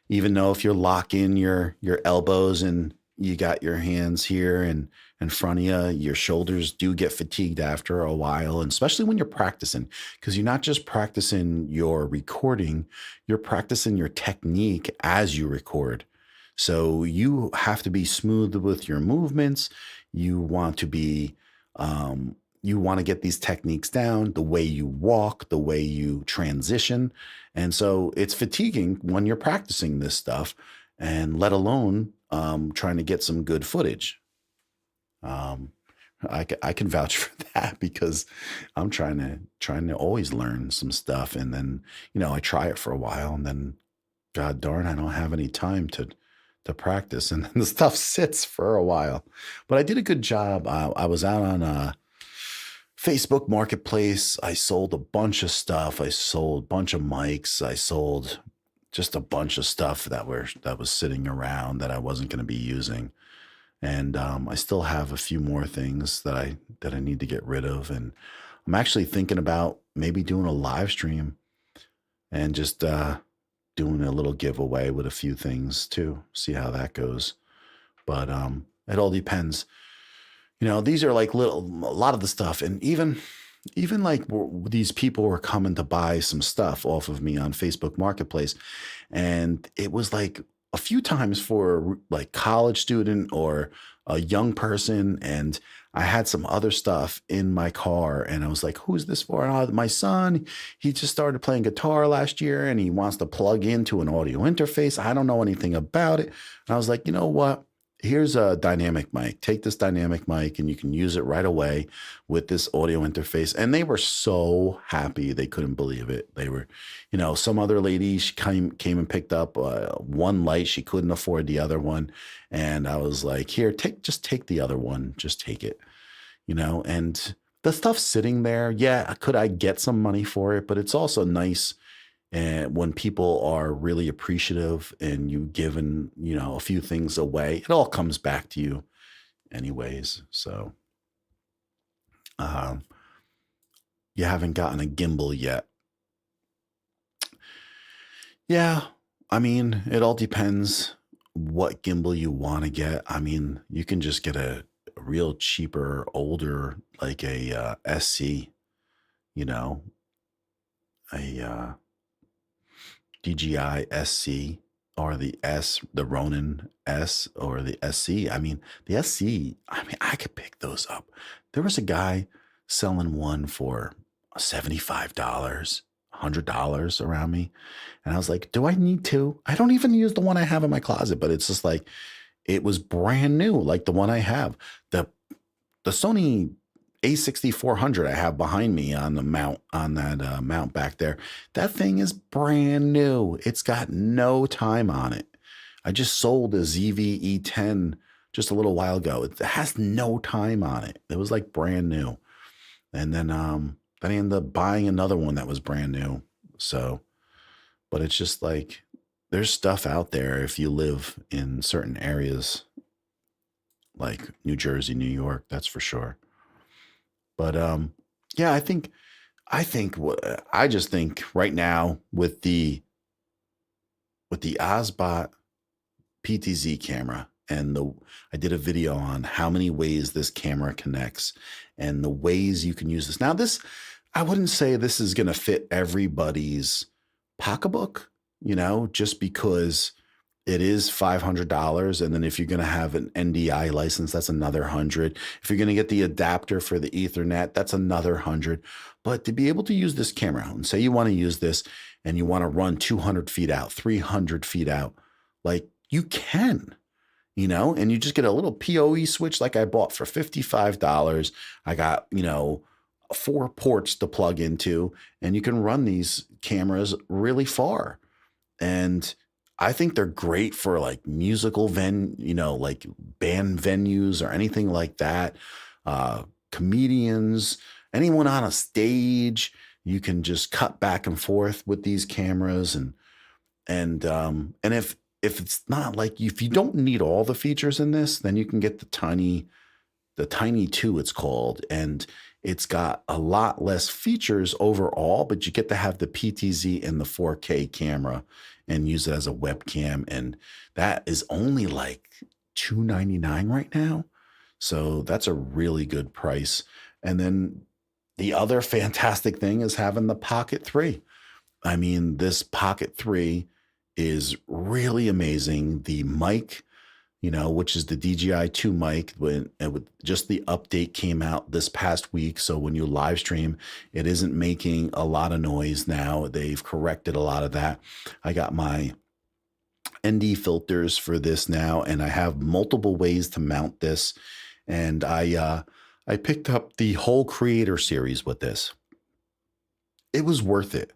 Speaker 1: even though if you're locking your elbows and you got your hands here and in front of you, your shoulders do get fatigued after a while, and especially when you're practicing, because you're not just practicing your recording, you're practicing your technique as you record. So you have to be smooth with your movements. You want to be, you want to get these techniques down, the way you walk, the way you transition. And so it's fatiguing when you're practicing this stuff, and let alone trying to get some good footage. I can vouch for that because I'm trying to always learn some stuff. And then, I try it for a while, and then, God darn, I don't have any time to practice, and then the stuff sits for a while. But I did a good job. I was out on Facebook Marketplace. I sold a bunch of stuff. I sold a bunch of mics. I sold just a bunch of stuff that was sitting around that I wasn't going to be using. And I still have a few more things that I need to get rid of. And I'm actually thinking about maybe doing a live stream and just doing a little giveaway with a few things too. See how that goes. But it all depends. These are like a lot of the stuff. And even like these people were coming to buy some stuff off of me on Facebook Marketplace. And it was like a few times for like college student or a young person, and I had some other stuff in my car, and I was like, who's this for? And my son, he just started playing guitar last year and he wants to plug into an audio interface. I don't know anything about it. And I was like, you know what? Here's a dynamic mic. Take this dynamic mic and you can use it right away with this audio interface. And they were so happy. They couldn't believe it. They were, some other lady, she came and picked up one light. She couldn't afford the other one. And I was like, here, just take the other one. Just take it, and the stuff's sitting there. Yeah. Could I get some money for it? But it's also nice. And when people are really appreciative and you've given, a few things away, it all comes back to you anyways. So you haven't gotten a gimbal yet. Yeah. I mean, it all depends what gimbal you want to get. I mean, you can just get a real cheaper, older, like a SC, a DJI SC or the Ronin S or the SC. I mean, the SC, I could pick those up. There was a guy selling one for $75, $100 around me. And I was like, do I need to? I don't even use the one I have in my closet, but it's just like, it was brand new, like the one I have. The Sony A6400 I have behind me on the mount, on that mount back there. That thing is brand new. It's got no time on it. I just sold a ZV-E10 just a little while ago. It has no time on it. It was like brand new. And then I ended up buying another one that was brand new. So, but it's just like, there's stuff out there if you live in certain areas like New Jersey, New York, that's for sure. But yeah, I just think right now with the Obsbot PTZ camera, and I did a video on how many ways this camera connects and the ways you can use this. Now this, I wouldn't say this is going to fit everybody's pocketbook, just because it is $500. And then if you're going to have an NDI license, that's another $100. If you're going to get the adapter for the Ethernet, that's another $100. But to be able to use this camera, and say you want to use this and you want to run 200 feet out, 300 feet out, like you can, and you just get a little PoE switch like I bought for $55. I got, 4 ports to plug into, and you can run these cameras really far. And I think they're great for like musical like band venues or anything like that. Comedians, anyone on a stage, you can just cut back and forth with these cameras. And if it's not like, if you don't need all the features in this, then you can get the Tiny 2, it's called, and it's got a lot less features overall, but you get to have the PTZ and the 4K camera and use it as a webcam. And that is only like $299 right now. So that's a really good price. And then the other fantastic thing is having the Pocket 3. I mean, this Pocket 3 is really amazing. The mic, which is the DJI 2 mic, just the update came out this past week. So when you live stream, it isn't making a lot of noise now. They've corrected a lot of that. I got my ND filters for this now, and I have multiple ways to mount this. And I picked up the whole Creator series with this. It was worth it.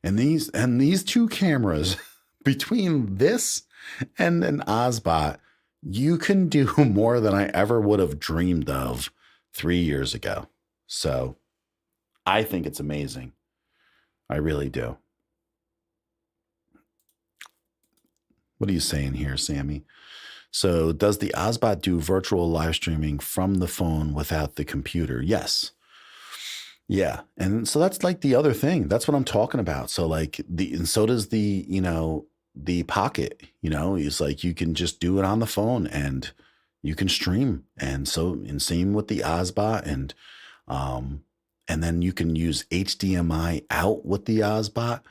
Speaker 1: And these 2 cameras, between this and an Obsbot, you can do more than I ever would have dreamed of 3 years ago. So I think it's amazing. I really do. What are you saying here, Sammy? So does the Obsbot do virtual live streaming from the phone without the computer? Yes. Yeah. And so that's like the other thing. That's what I'm talking about. So like and so does the Pocket, it's like you can just do it on the phone and you can stream. And same with the Obsbot, and then you can use HDMI out with the Obsbot.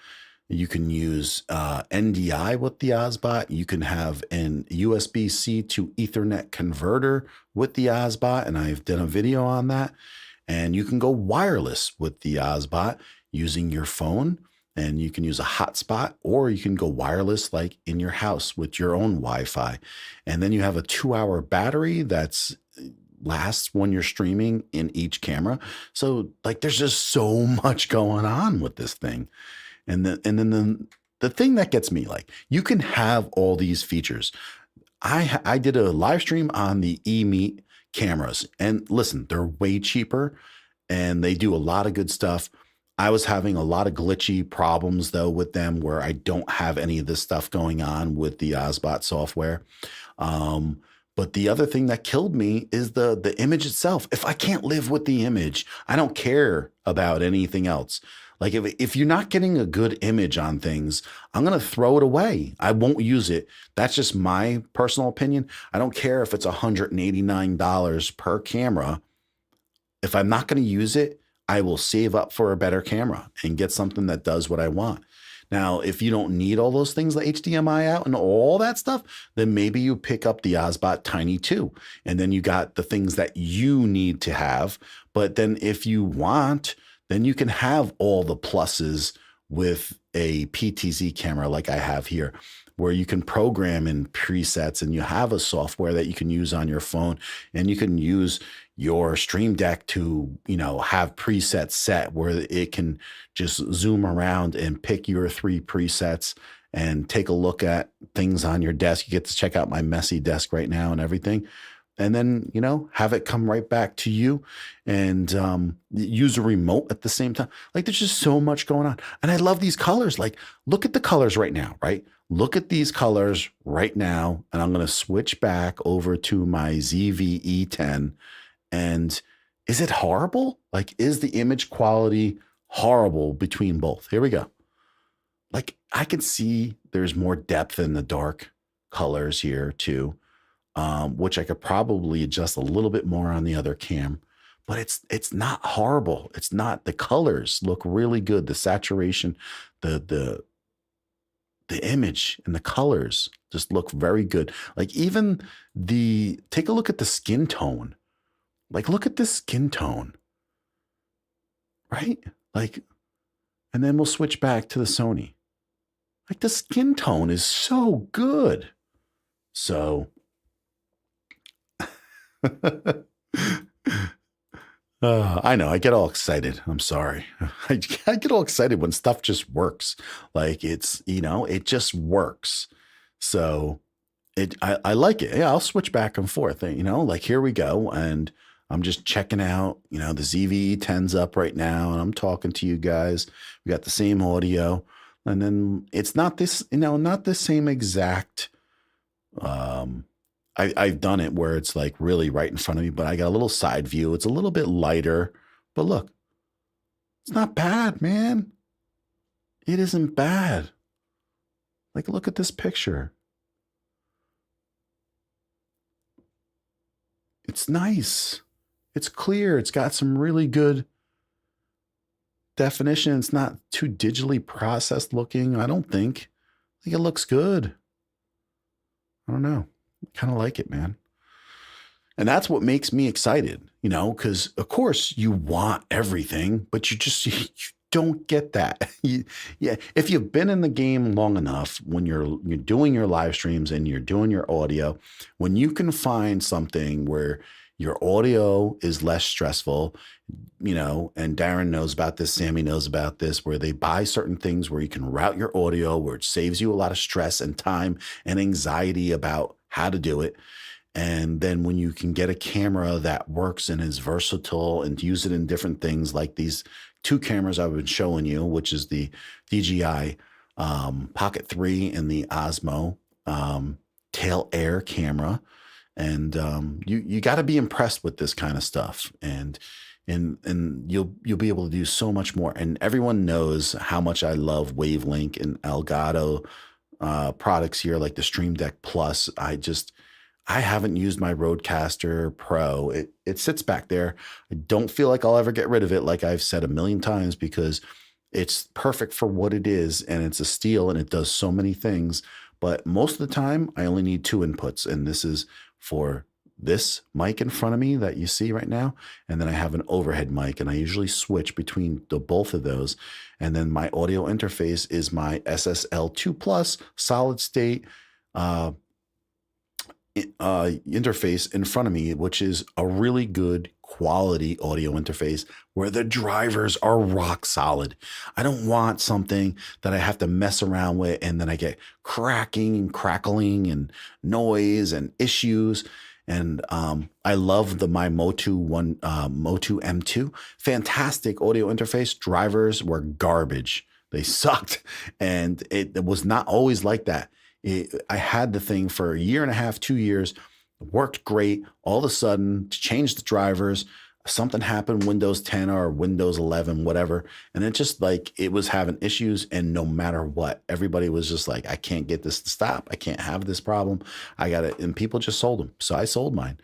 Speaker 1: You can use NDI with the Obsbot. You can have an USB-C to Ethernet converter with the Obsbot, and I've done a video on that. And you can go wireless with the Obsbot using your phone, and you can use a hotspot, or you can go wireless like in your house with your own Wi-Fi. And then you have a 2-hour battery that's lasts when you're streaming in each camera. So like there's just so much going on with this thing. And then the thing that gets me, like, you can have all these features. I did a live stream on the eMeet cameras, and listen, they're way cheaper and they do a lot of good stuff. I was having a lot of glitchy problems though with them, where I don't have any of this stuff going on with the Obsbot software. But the other thing that killed me is the image itself. If I can't live with the image, I don't care about anything else. Like if you're not getting a good image on things, I'm going to throw it away. I won't use it. That's just my personal opinion. I don't care if it's $189 per camera. If I'm not going to use it, I will save up for a better camera and get something that does what I want. Now, if you don't need all those things like HDMI out and all that stuff, then maybe you pick up the Obsbot Tiny 2, and then you got the things that you need to have. But then if you want, then you can have all the pluses with a PTZ camera like I have here, where you can program in presets, and you have a software that you can use on your phone, and you can use your Stream Deck to, have presets set where it can just zoom around and pick your 3 presets and take a look at things on your desk. You get to check out my messy desk right now and everything. And then, have it come right back to you, and use a remote at the same time. Like, there's just so much going on. And I love these colors. Like, look at the colors right now, right? Look at these colors right now. And I'm going to switch back over to my ZV-E10. And is it horrible? Like, is the image quality horrible between both? Here we go. Like, I can see there's more depth in the dark colors here too. Which I could probably adjust a little bit more on the other cam, but it's not horrible. It's not. The colors look really good. The saturation, the image and the colors just look very good. Like, even take a look at the skin tone. Like, look at this skin tone, right? Like, and then we'll switch back to the Sony. Like, the skin tone is so good. So I know I get all excited. I'm sorry. I get all excited when stuff just works. Like, it just works. So I like it. Yeah, I'll switch back and forth. Like, here we go. And I'm just checking out, the ZV-10's up right now, and I'm talking to you guys. We got the same audio. And then it's not this, not the same exact, I've done it where it's like really right in front of me, but I got a little side view. It's a little bit lighter, but look, it's not bad, man. It isn't bad. Like, look at this picture. It's nice. It's clear. It's got some really good definition. It's not too digitally processed looking, I don't think. I think it looks good. I don't know. Kind of like it, man. And that's what makes me excited, because of course you want everything, but you don't get that. Yeah. If you've been in the game long enough, when you're doing your live streams and you're doing your audio, when you can find something where your audio is less stressful, and Darren knows about this, Sammy knows about this, where they buy certain things where you can route your audio, where it saves you a lot of stress and time and anxiety about how to do it. And then when you can get a camera that works and is versatile and use it in different things, like these 2 cameras I've been showing you, which is the DJI Pocket 3 and the Osmo Tail Air camera. And you got to be impressed with this kind of stuff, and you'll be able to do so much more. And everyone knows how much I love Wavelink and Elgato products here, like the Stream Deck Plus. I haven't used my Rodecaster Pro. It sits back there. I don't feel like I'll ever get rid of it, like I've said a million times, because It's perfect for what it is, and it's a steal, and it does so many things. But most of the time, I only need two inputs, and this is for this mic in front of me that you see right now, and then I have an overhead mic, and I usually switch between the both of those. And then my audio interface is my SSL2 Plus solid state interface in front of me, which is a really good quality audio interface where the drivers are rock solid. I don't want something that I have to mess around with and then I get cracking and crackling and noise and issues. And I love the my Motu M2, fantastic audio interface. Drivers were garbage; they sucked, and it was not always like that. I had the thing for a year and a half, 2 years, worked great. All of a sudden, to change the drivers, something happened, Windows 10 or Windows 11, whatever. And it just like, it was having issues. And no matter what, everybody was just like, I can't get this to stop. I can't have this problem. I got it. And people just sold them. So I sold mine.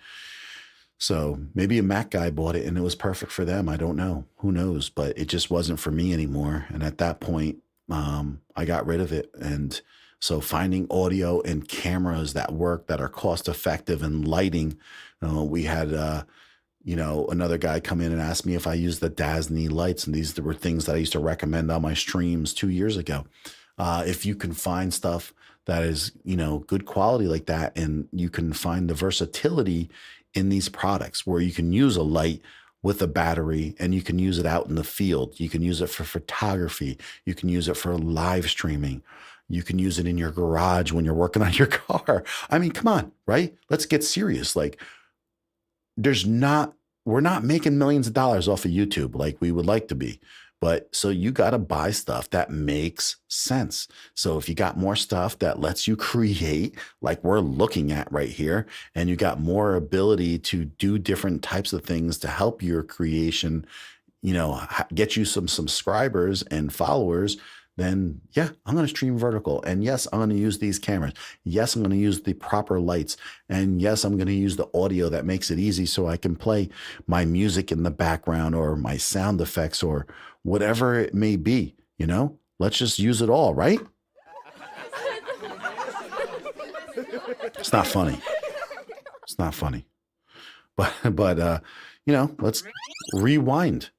Speaker 1: So maybe a Mac guy bought it and it was perfect for them. I don't know. Who knows? But it just wasn't for me anymore. And at that point, I got rid of it. And so finding audio and cameras that work, that are cost effective, and lighting. We had, another guy come in and ask me if I use the Dasney lights. And these were things that I used to recommend on my streams 2 years ago. If you can find stuff that is, good quality like that, and you can find the versatility in these products where you can use a light with a battery and you can use it out in the field. You can use it for photography. You can use it for live streaming. You can use it in your garage when you're working on your car. I mean, come on, right? Let's get serious. Like, we're not making millions of dollars off of YouTube like we would like to be. But so you got to buy stuff that makes sense. So if you got more stuff that lets you create, like we're looking at right here, and you got more ability to do different types of things to help your creation, get you some subscribers and followers, then yeah, I'm going to stream vertical. And yes, I'm going to use these cameras. Yes, I'm going to use the proper lights. And yes, I'm going to use the audio that makes it easy so I can play my music in the background or my sound effects or whatever it may be. Let's just use it all, right? It's not funny. It's not funny. But let's rewind.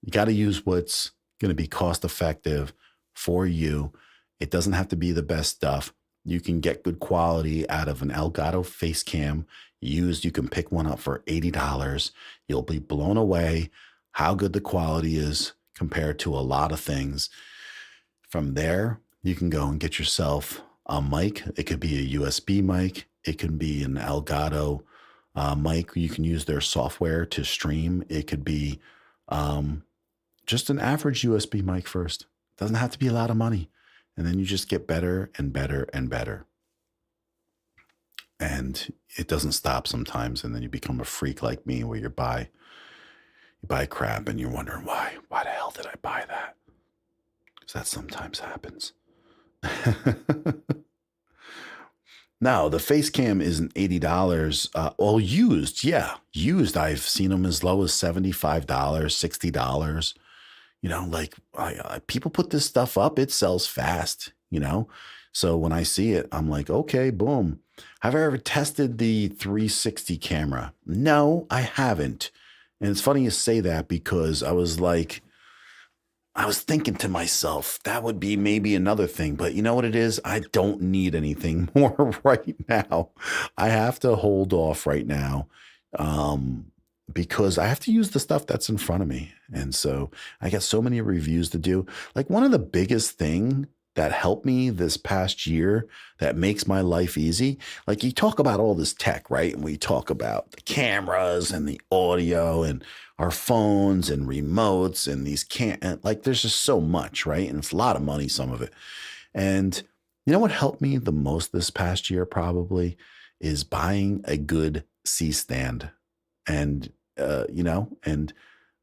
Speaker 1: You got to use what's going to be cost effective for you. It doesn't have to be the best stuff. You can get good quality out of an ELGATO face cam used. You can pick one up for $80. You'll be blown away how good the quality is compared to a lot of things. From there, you can go and get yourself a mic. It could be a USB mic. It can be an ELGATO mic. You can use their software to stream. It could be just an average USB mic first. Doesn't have to be a lot of money. And then you just get better and better and better. And it doesn't stop sometimes. And then you become a freak like me where you buy crap and you're wondering why the hell did I buy that? Because that sometimes happens. Now, the face cam isn't $80, all used. Yeah, used. I've seen them as low as $75, $60. People put this stuff up, it sells fast, So when I see it, I'm like, okay, boom. Have I ever tested the 360 camera? No, I haven't. And it's funny you say that because I was thinking to myself, that would be maybe another thing. But you know what it is? I don't need anything more right now. I have to hold off right now. Because I have to use the stuff that's in front of me. And so I got so many reviews to do. Like one of the biggest thing that helped me this past year that makes my life easy, like you talk about all this tech, right? And we talk about the cameras and the audio and our phones and remotes and these there's just so much, right? And it's a lot of money, some of it. And you know what helped me the most this past year probably is buying a good C-stand. And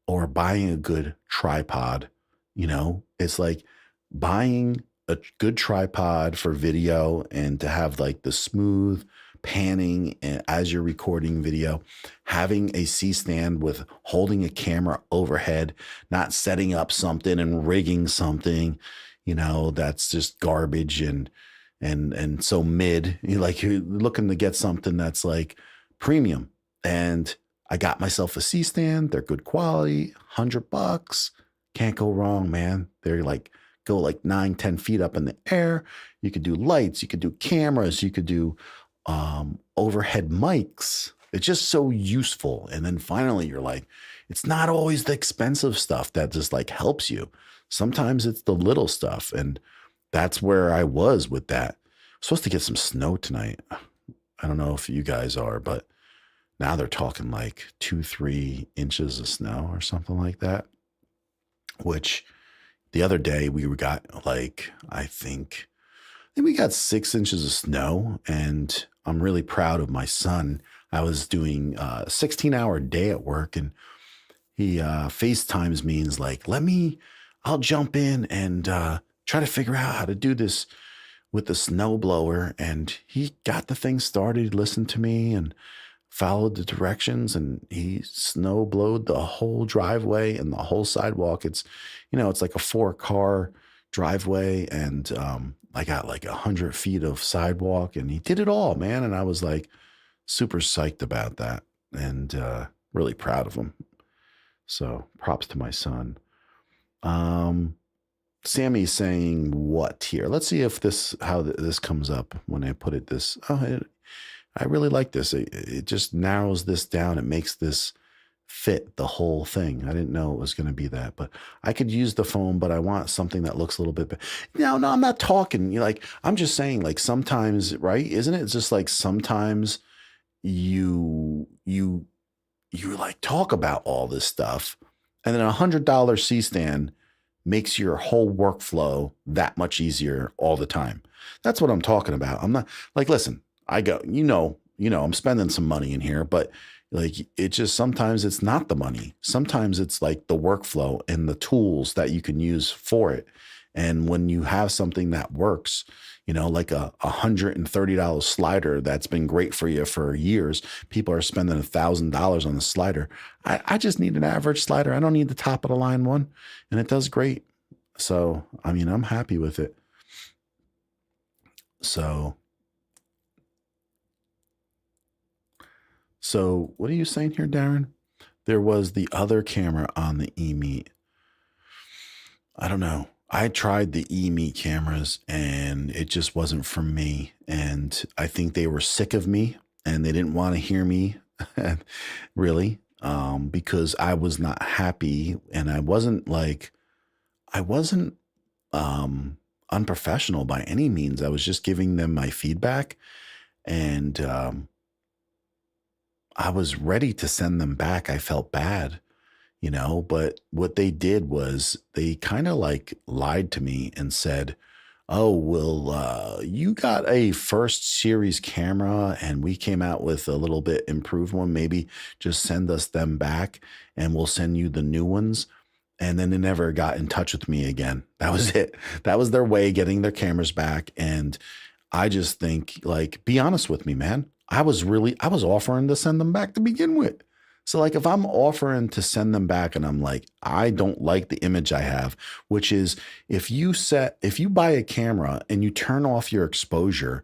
Speaker 1: or buying a good tripod, it's like buying a good tripod for video and to have like the smooth panning as you're recording video, having a C-stand with holding a camera overhead, not setting up something and rigging something, that's just garbage and so mid. You're looking to get something that's like premium. And I got myself a C-stand. They're good quality, $100. Can't go wrong, man. They're go 9-10 feet up in the air. You could do lights, you could do cameras, you could do overhead mics. It's just so useful. And then finally you're like, it's not always the expensive stuff that just helps you. Sometimes it's the little stuff. And that's where I was with that. I'm supposed to get some snow tonight. I don't know if you guys are, but now they're talking 2-3 inches of snow or something like that, which the other day we got I think we got 6 inches of snow, and I'm really proud of my son. I was doing a 16-hour day at work, and he FaceTimes me and's I'll jump in and try to figure out how to do this with the snow blower. And he got the thing started, listened to me and followed the directions, and he snow blowed the whole driveway and the whole sidewalk. It's, it's like a 4-car driveway, and I got 100 feet of sidewalk, and he did it all, man. And I was super psyched about that, and really proud of him. So props to my son. Sammy's saying what here? Let's see if how this comes up when I put it this. I really like this. It just narrows this down. It makes this fit the whole thing. I didn't know it was going to be that, but I could use the phone, but I want something that looks a little bit better. No, I'm not talking. I'm just saying sometimes, right? Isn't it just sometimes you talk about all this stuff, and then $100 C-stand makes your whole workflow that much easier all the time. That's what I'm talking about. I'm not listen, I go, I'm spending some money in here, but it just, sometimes it's not the money. Sometimes it's the workflow and the tools that you can use for it. And when you have something that works, like a $130 slider that's been great for you for years, people are spending $1,000 on the slider. I just need an average slider. I don't need the top of the line one, and it does great. So, I'm happy with it. So what are you saying here, Darren? There was the other camera on the eMeet. I don't know. I tried the eMeet cameras and it just wasn't for me. And I think they were sick of me and they didn't want to hear me really, because I was not happy, and I wasn't unprofessional by any means. I was just giving them my feedback, and I was ready to send them back. I felt bad, but what they did was they kind of lied to me and said, oh, well, you got a first series camera and we came out with a little bit improved one. Maybe just send us them back and we'll send you the new ones. And then they never got in touch with me again. That was it. That was their way of getting their cameras back. And I just think, be honest with me, man. I was offering to send them back to begin with. So if I'm offering to send them back and I'm I don't like the image I have, which is if you buy a camera and you turn off your exposure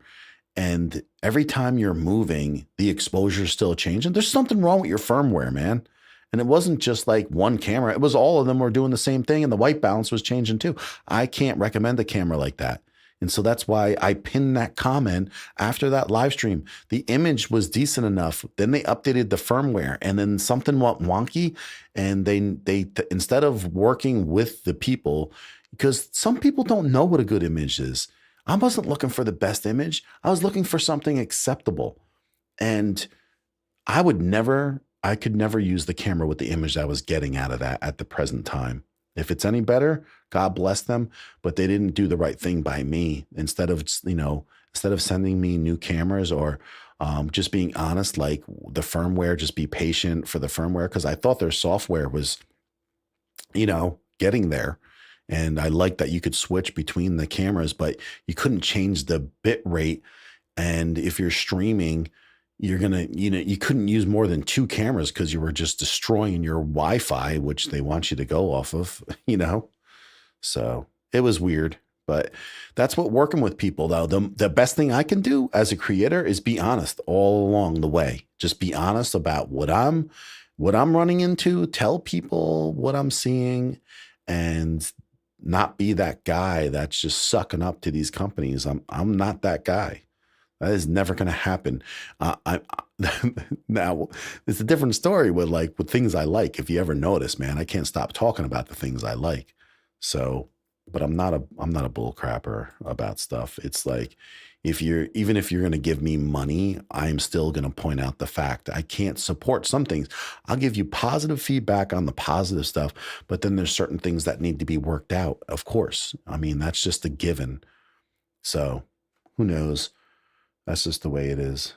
Speaker 1: and every time you're moving, the exposure is still changing, there's something wrong with your firmware, man. And it wasn't just one camera. It was all of them were doing the same thing, and the white balance was changing too. I can't recommend a camera like that. And so that's why I pinned that comment after that live stream. The image was decent enough. Then they updated the firmware, and then something went wonky. And they instead of working with the people, because some people don't know what a good image is. I wasn't looking for the best image. I was looking for something acceptable. And I could never use the camera with the image I was getting out of that at the present time. If it's any better, God bless them, but they didn't do the right thing by me. Instead of sending me new cameras or just being honest, the firmware, just be patient for the firmware, because I thought their software was, getting there. And I liked that you could switch between the cameras, but you couldn't change the bit rate And if you're streaming, you're going to, you couldn't use more than 2 cameras because you were just destroying your Wi-Fi, which they want you to go off of, So it was weird. But that's what working with people, though. The best thing I can do as a creator is be honest all along the way. Just be honest about what I'm running into, tell people what I'm seeing, and not be that guy that's just sucking up to these companies. I'm not that guy. That is never going to happen. Now it's a different story with things I like. If you ever notice, man, I can't stop talking about the things I like. So, but I'm not a bull crapper about stuff. It's like, even if you're going to give me money, I'm still going to point out the fact I can't support some things. I'll give you positive feedback on the positive stuff, but then there's certain things that need to be worked out. Of course. I mean, that's just a given. So who knows? That's just the way it is.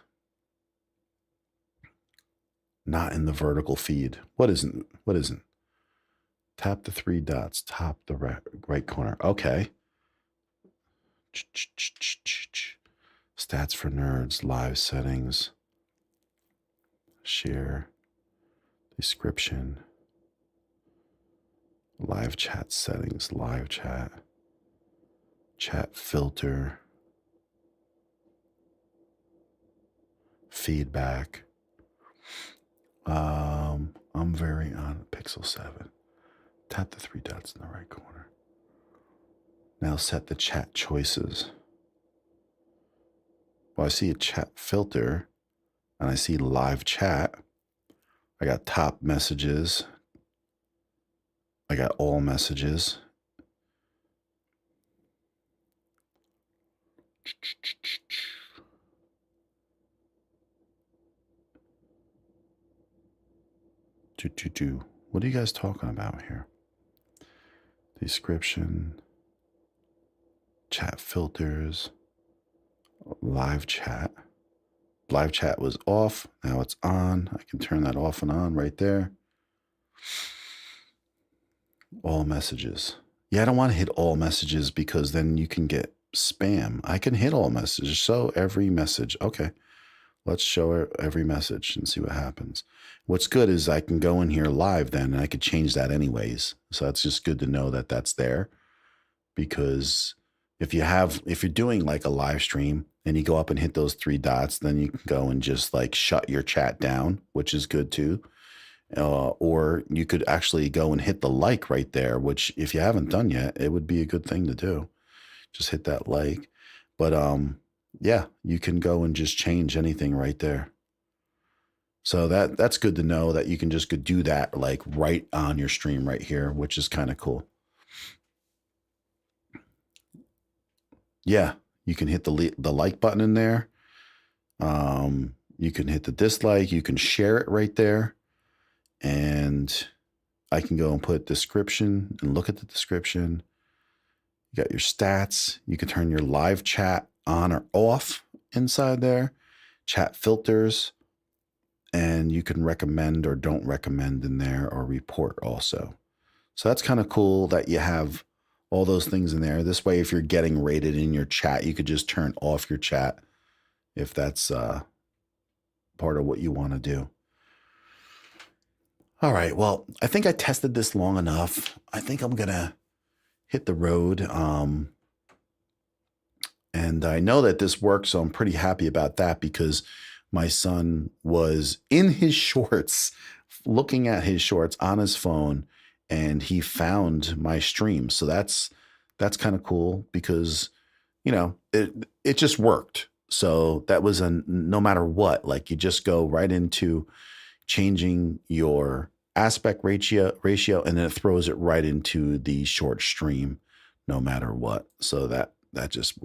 Speaker 1: Not in the vertical feed. What isn't? Tap the 3 dots, top the right corner. Okay. Stats for nerds, live settings, share, description, live chat settings, live chat, chat filter, feedback. I'm very on Pixel 7. Tap the 3 dots in the right corner. Now set the chat choices. Well, I see a chat filter and I see live chat. I got top messages. I got all messages. What are you guys talking about here? Description, chat filters, live chat. Live chat was off. Now it's on. I can turn that off and on right there. All messages. Yeah, I don't want to hit all messages because then you can get spam. I can hit all messages. Show every message. Okay. Let's show every message and see what happens. What's good is I can go in here live then, and I could change that anyways. So that's just good to know that that's there, because if you're doing like a live stream and you go up and hit those 3 dots, then you can go and just like shut your chat down, which is good too. Or you could actually go and hit the like right there, which if you haven't done yet, it would be a good thing to do. Just hit that like. But yeah, you can go and just change anything right there. So that's good to know that you can just go do that like right on your stream right here, which is kind of cool. Yeah, you can hit the like button in there. You can hit the dislike. You can share it right there. And I can go and put description and look at the description. You got your stats. You can turn your live chat on or off inside there, chat filters, and you can recommend or don't recommend in there, or report also. So that's kind of cool that you have all those things in there. This way, if you're getting rated in your chat, you could just turn off your chat if that's part of what you want to do. All right, well, I think I tested this long enough. I think I'm going to hit the road. And I know that this works, so I'm pretty happy about that, because my son was in his shorts, looking at his shorts on his phone, and he found my stream. So that's kind of cool, because, it just worked. So that was no matter what, like you just go right into changing your aspect ratio, and then it throws it right into the short stream, no matter what. So that just,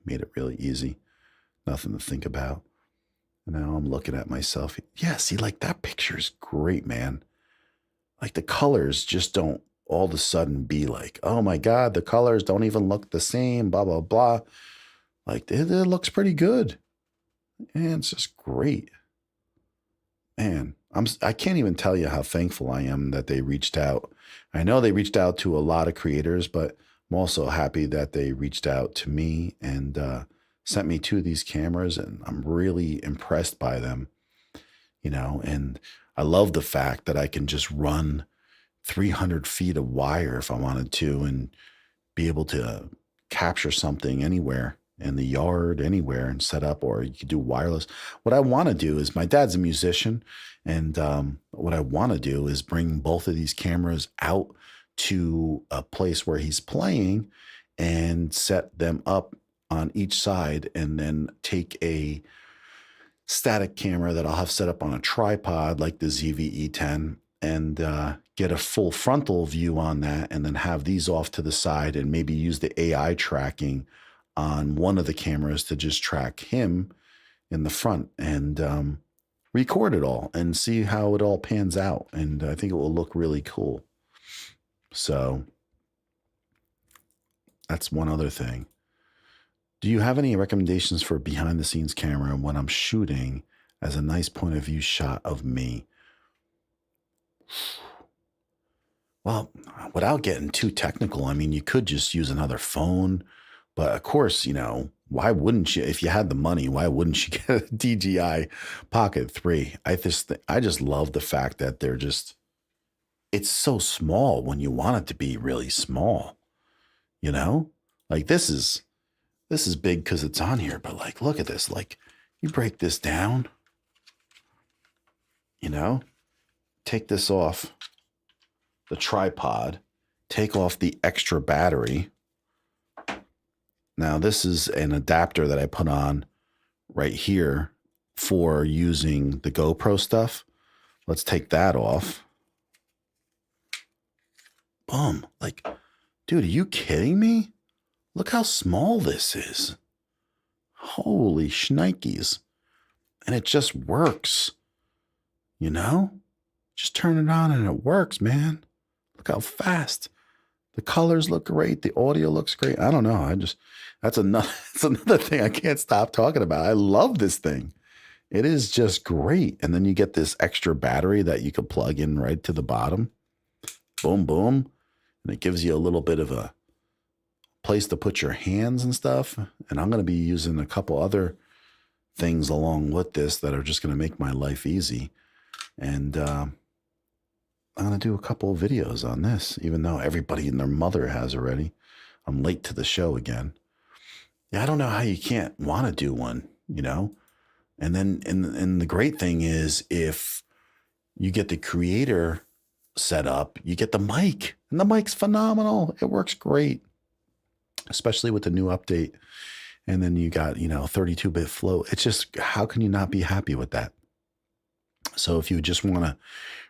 Speaker 1: made it really easy. Nothing to think about. And now I'm looking at myself. Yeah, see, like that picture is great, man. Like the colors just don't all of a sudden be like, oh my God, the colors don't even look the same, blah, blah, blah. Like it looks pretty good. And it's just great. Man, I can't even tell you how thankful I am that they reached out. I know they reached out to a lot of creators, but I'm also happy that they reached out to me and sent me two of these cameras, and I'm really impressed by them, and I love the fact that I can just run 300 feet of wire if I wanted to and be able to capture something anywhere in the yard, anywhere, and set up, or you could do wireless. What I want to do is, my dad's a musician, and what I want to do is bring both of these cameras out to a place where he's playing and set them up on each side, and then take a static camera that I'll have set up on a tripod like the ZV-E10, and get a full frontal view on that, and then have these off to the side, and maybe use the AI tracking on one of the cameras to just track him in the front, and record it all and see how it all pans out. And I think it will look really cool. So that's one other thing. Do you have any recommendations for behind the scenes camera when I'm shooting as a nice point of view shot of me? Well, without getting too technical, I mean, you could just use another phone, but of course, why wouldn't you? If you had the money, why wouldn't you get a DJI Pocket 3? I just love the fact that it's so small when you want it to be really small, like this is big because it's on here, but like, look at this, like you break this down, take this off the tripod, take off the extra battery. Now, this is an adapter that I put on right here for using the GoPro stuff. Let's take that off. Boom. Like, dude, are you kidding me? Look how small this is. Holy shnikes. And it just works. Just turn it on and it works, man. Look how fast. The colors look great. The audio looks great. I don't know. That's another thing I can't stop talking about. I love this thing. It is just great. And then you get this extra battery that you could plug in right to the bottom. Boom, boom. And it gives you a little bit of a place to put your hands and stuff. And I'm going to be using a couple other things along with this that are just going to make my life easy. And I'm going to do a couple of videos on this, even though everybody and their mother has already. I'm late to the show again. Yeah, I don't know how you can't want to do one, And then, and the great thing is, if you get the creator set up, you get the mic, and the mic's phenomenal. It works great, especially with the new update. And then you got, 32-bit flow. It's just, how can you not be happy with that? So if you just want to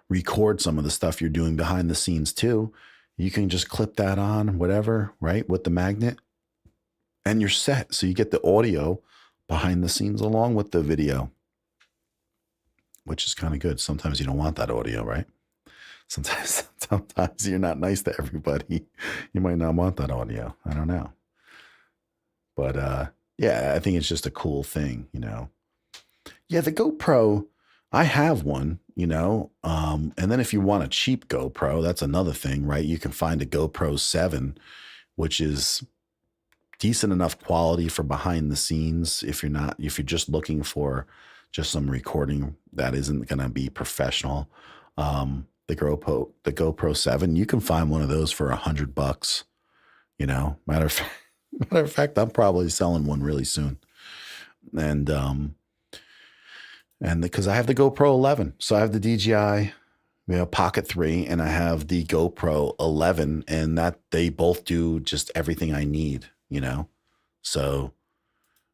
Speaker 1: record some of the stuff you're doing behind the scenes too, you can just clip that on, whatever, right, with the magnet, and you're set. So you get the audio behind the scenes along with the video, which is kind of good. Sometimes you don't want that audio, right? Sometimes you're not nice to everybody. You might not want that audio. I don't know. But yeah, I think it's just a cool thing, Yeah, the GoPro, I have one, and then if you want a cheap GoPro, that's another thing, right? You can find a GoPro 7, which is decent enough quality for behind the scenes. If you're just looking for just some recording that isn't going to be professional, the GoPro 7, you can find one of those for $100. Matter of fact, I'm probably selling one really soon, and because I have the GoPro 11, so I have the DJI Pocket 3, and I have the GoPro 11, and that they both do just everything I need. So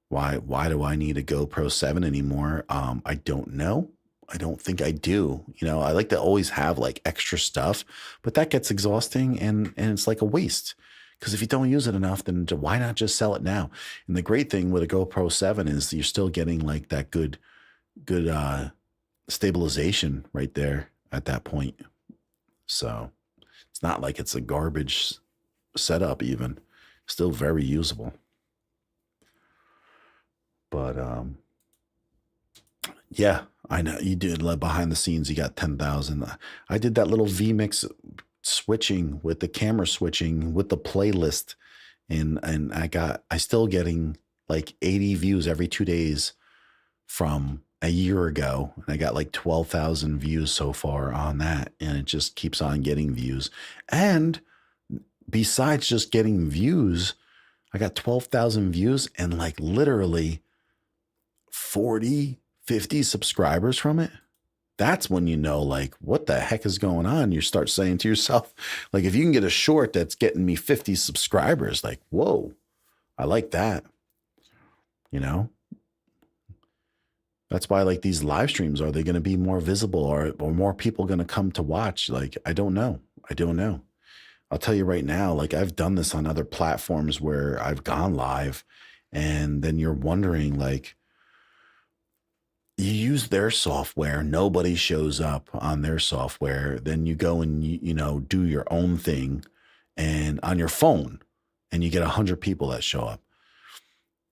Speaker 1: why do I need a GoPro 7 anymore? I don't know. I don't think I do. I like to always have like extra stuff, but that gets exhausting, and it's like a waste, because if you don't use it enough, then why not just sell it now? And the great thing with a GoPro 7 is you're still getting like that good stabilization right there at that point. So it's not like it's a garbage setup, even. Still very usable. But yeah, I know you did behind the scenes. You got 10,000. I did that little Vmix switching with the camera switching with the playlist, and I still getting like 80 views every 2 days from a year ago. And I got like 12,000 views so far on that. And it just keeps on getting views. And besides just getting views, I got 12,000 views and like literally 40, 50 subscribers from it. That's when you know, like, what the heck is going on? You start saying to yourself, like, if you can get a short that's getting me 50 subscribers, like, whoa, I like that. You know, that's why, like, these live streams, are they going to be more visible, or more people going to come to watch? Like, I don't know. I don't know. I'll tell you right now, like, I've done this on other platforms where I've gone live, and then you're wondering, like, you use their software, nobody shows up on their software. Then you go and you know, do your own thing and on your phone, and you get 100 people that show up,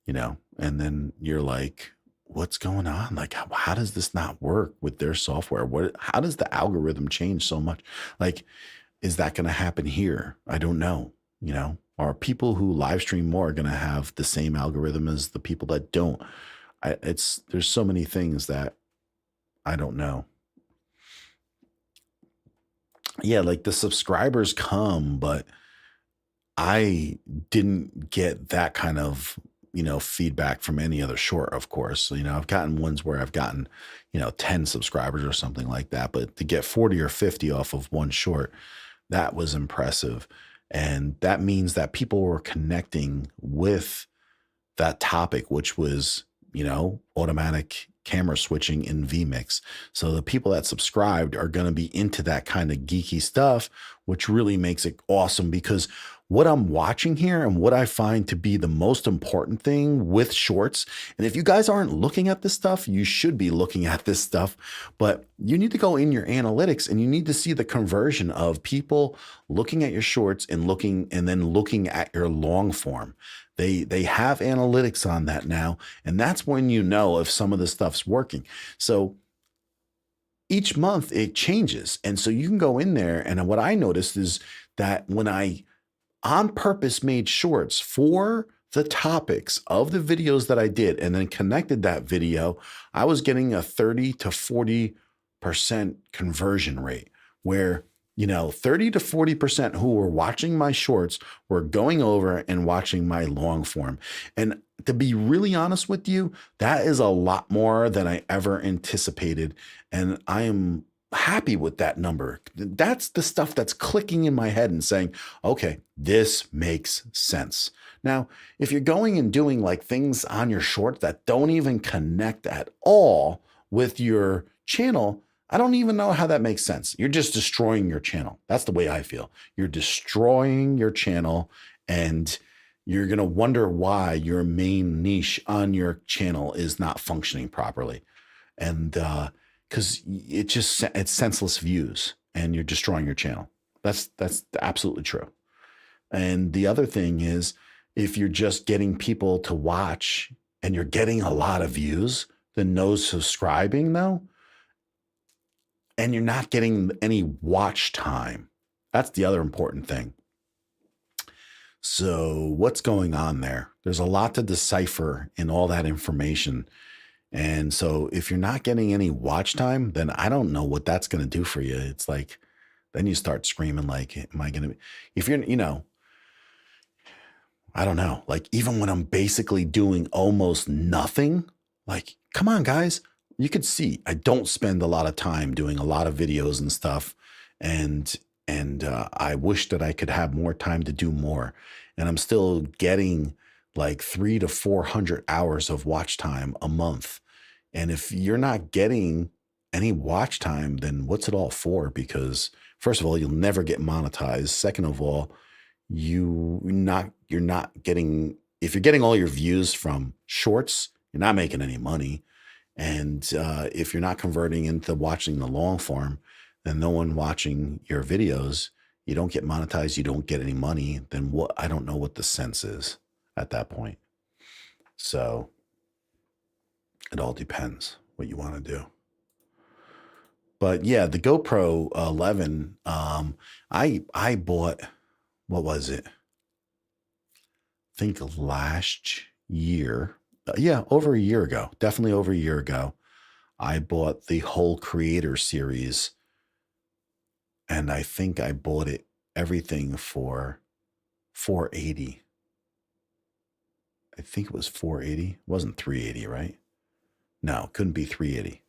Speaker 1: you know, and then you're like, what's going on? Like, how does this not work with their software? How does the algorithm change so much? Like, is that going to happen here? I don't know. You know, are people who live stream more going to have the same algorithm as the people that don't? There's so many things that I don't know. Yeah, like the subscribers come, but I didn't get that kind of, you know, feedback from any other short, of course. So, you know, I've gotten ones where I've gotten, you know, 10 subscribers or something like that, but to get 40 or 50 off of one short, that was impressive. And that means that people were connecting with that topic, which was, you know, automatic camera switching in Vmix. So the people that subscribed are going to be into that kind of geeky stuff, which really makes it awesome, because what I'm watching here and what I find to be the most important thing with shorts, and if you guys aren't looking at this stuff, you should be looking at this stuff, but you need to go in your analytics and you need to see the conversion of people looking at your shorts and then looking at your long form. They have analytics on that now, and that's when you know if some of the stuff's working. So each month it changes. And so you can go in there, and what I noticed is that when I on purpose made shorts for the topics of the videos that I did and then connected that video, I was getting a 30 to 40% conversion rate, where, you know, 30 to 40% who were watching my shorts were going over and watching my long form. And to be really honest with you, that is a lot more than I ever anticipated. And I am happy with that number. That's the stuff that's clicking in my head and saying, okay, this makes sense. Now, if you're going and doing like things on your shorts that don't even connect at all with your channel, I don't even know how that makes sense. You're just destroying your channel. That's the way I feel. You're destroying your channel, and you're going to wonder why your main niche on your channel is not functioning properly. And because it's senseless views, and you're destroying your channel. That's absolutely true. And the other thing is, if you're just getting people to watch and you're getting a lot of views, then no subscribing though, and you're not getting any watch time. That's the other important thing. So what's going on there? There's a lot to decipher in all that information. And so if you're not getting any watch time, then I don't know what that's going to do for you. It's like, then you start screaming like, am I going to be, if you're, you know, I don't know, like even when I'm basically doing almost nothing, like, come on guys, you could see I don't spend a lot of time doing a lot of videos and stuff. And I wish that I could have more time to do more. And I'm still getting like 300 to 400 hours of watch time a month. And if you're not getting any watch time, then what's it all for? Because first of all, you'll never get monetized. Second of all, you're not getting, if you're getting all your views from shorts, you're not making any money. And if you're not converting into watching the long form, then no one watching your videos, you don't get monetized, you don't get any money. Then what? I don't know what the sense is at that point. So it all depends what you want to do. But yeah, the GoPro 11, I bought, what was it? I think last year. Yeah, over a year ago. Definitely over a year ago. I bought the whole Creator series, and I think I bought it everything for $480. I think it was $480. It wasn't $380, right? No, it couldn't be $380.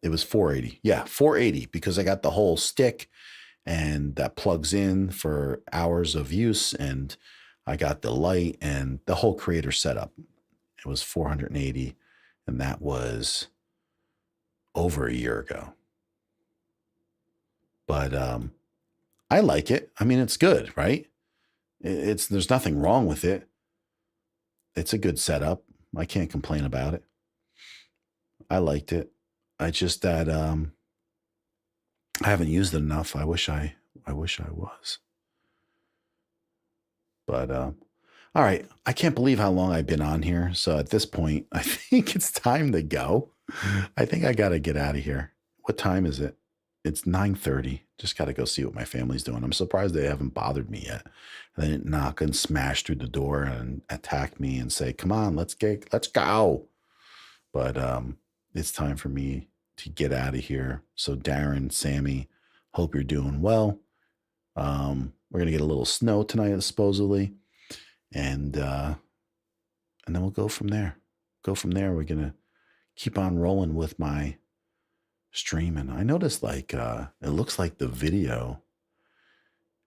Speaker 1: It was $480. Yeah, $480 because I got the whole stick and that plugs in for hours of use, and I got the light and the whole Creator setup. It was $480, and that was over a year ago. But I like it. I mean, it's good, right? There's nothing wrong with it. It's a good setup. I can't complain about it. I liked it. I just that I haven't used it enough. I wish I was. But all right. I can't believe how long I've been on here. So at this point, I think it's time to go. I think I got to get out of here. What time is it? It's 9:30. Just got to go see what my family's doing. I'm surprised they haven't bothered me yet. They didn't knock and smash through the door and attack me and say, "Come on, let's go." But it's time for me to get out of here. So Darren, Sammy, hope you're doing well. We're gonna get a little snow tonight, supposedly, and then we'll go from there. We're gonna keep on rolling with my streaming. I noticed like it looks like the video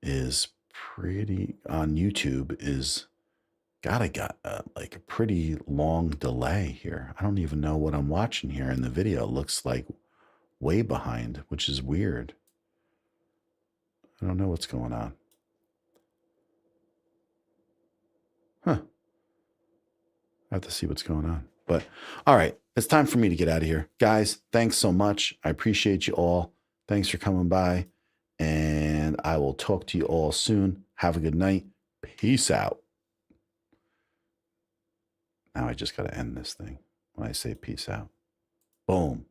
Speaker 1: is pretty on YouTube is got like a pretty long delay here. I don't even know what I'm watching here in the video. It looks like way behind, which is weird. I don't know what's going on. Huh. I have to see what's going on. But all right, it's time for me to get out of here. Guys, thanks so much. I appreciate you all. Thanks for coming by. And I will talk to you all soon. Have a good night. Peace out. Now I just got to end this thing when I say peace out. Boom.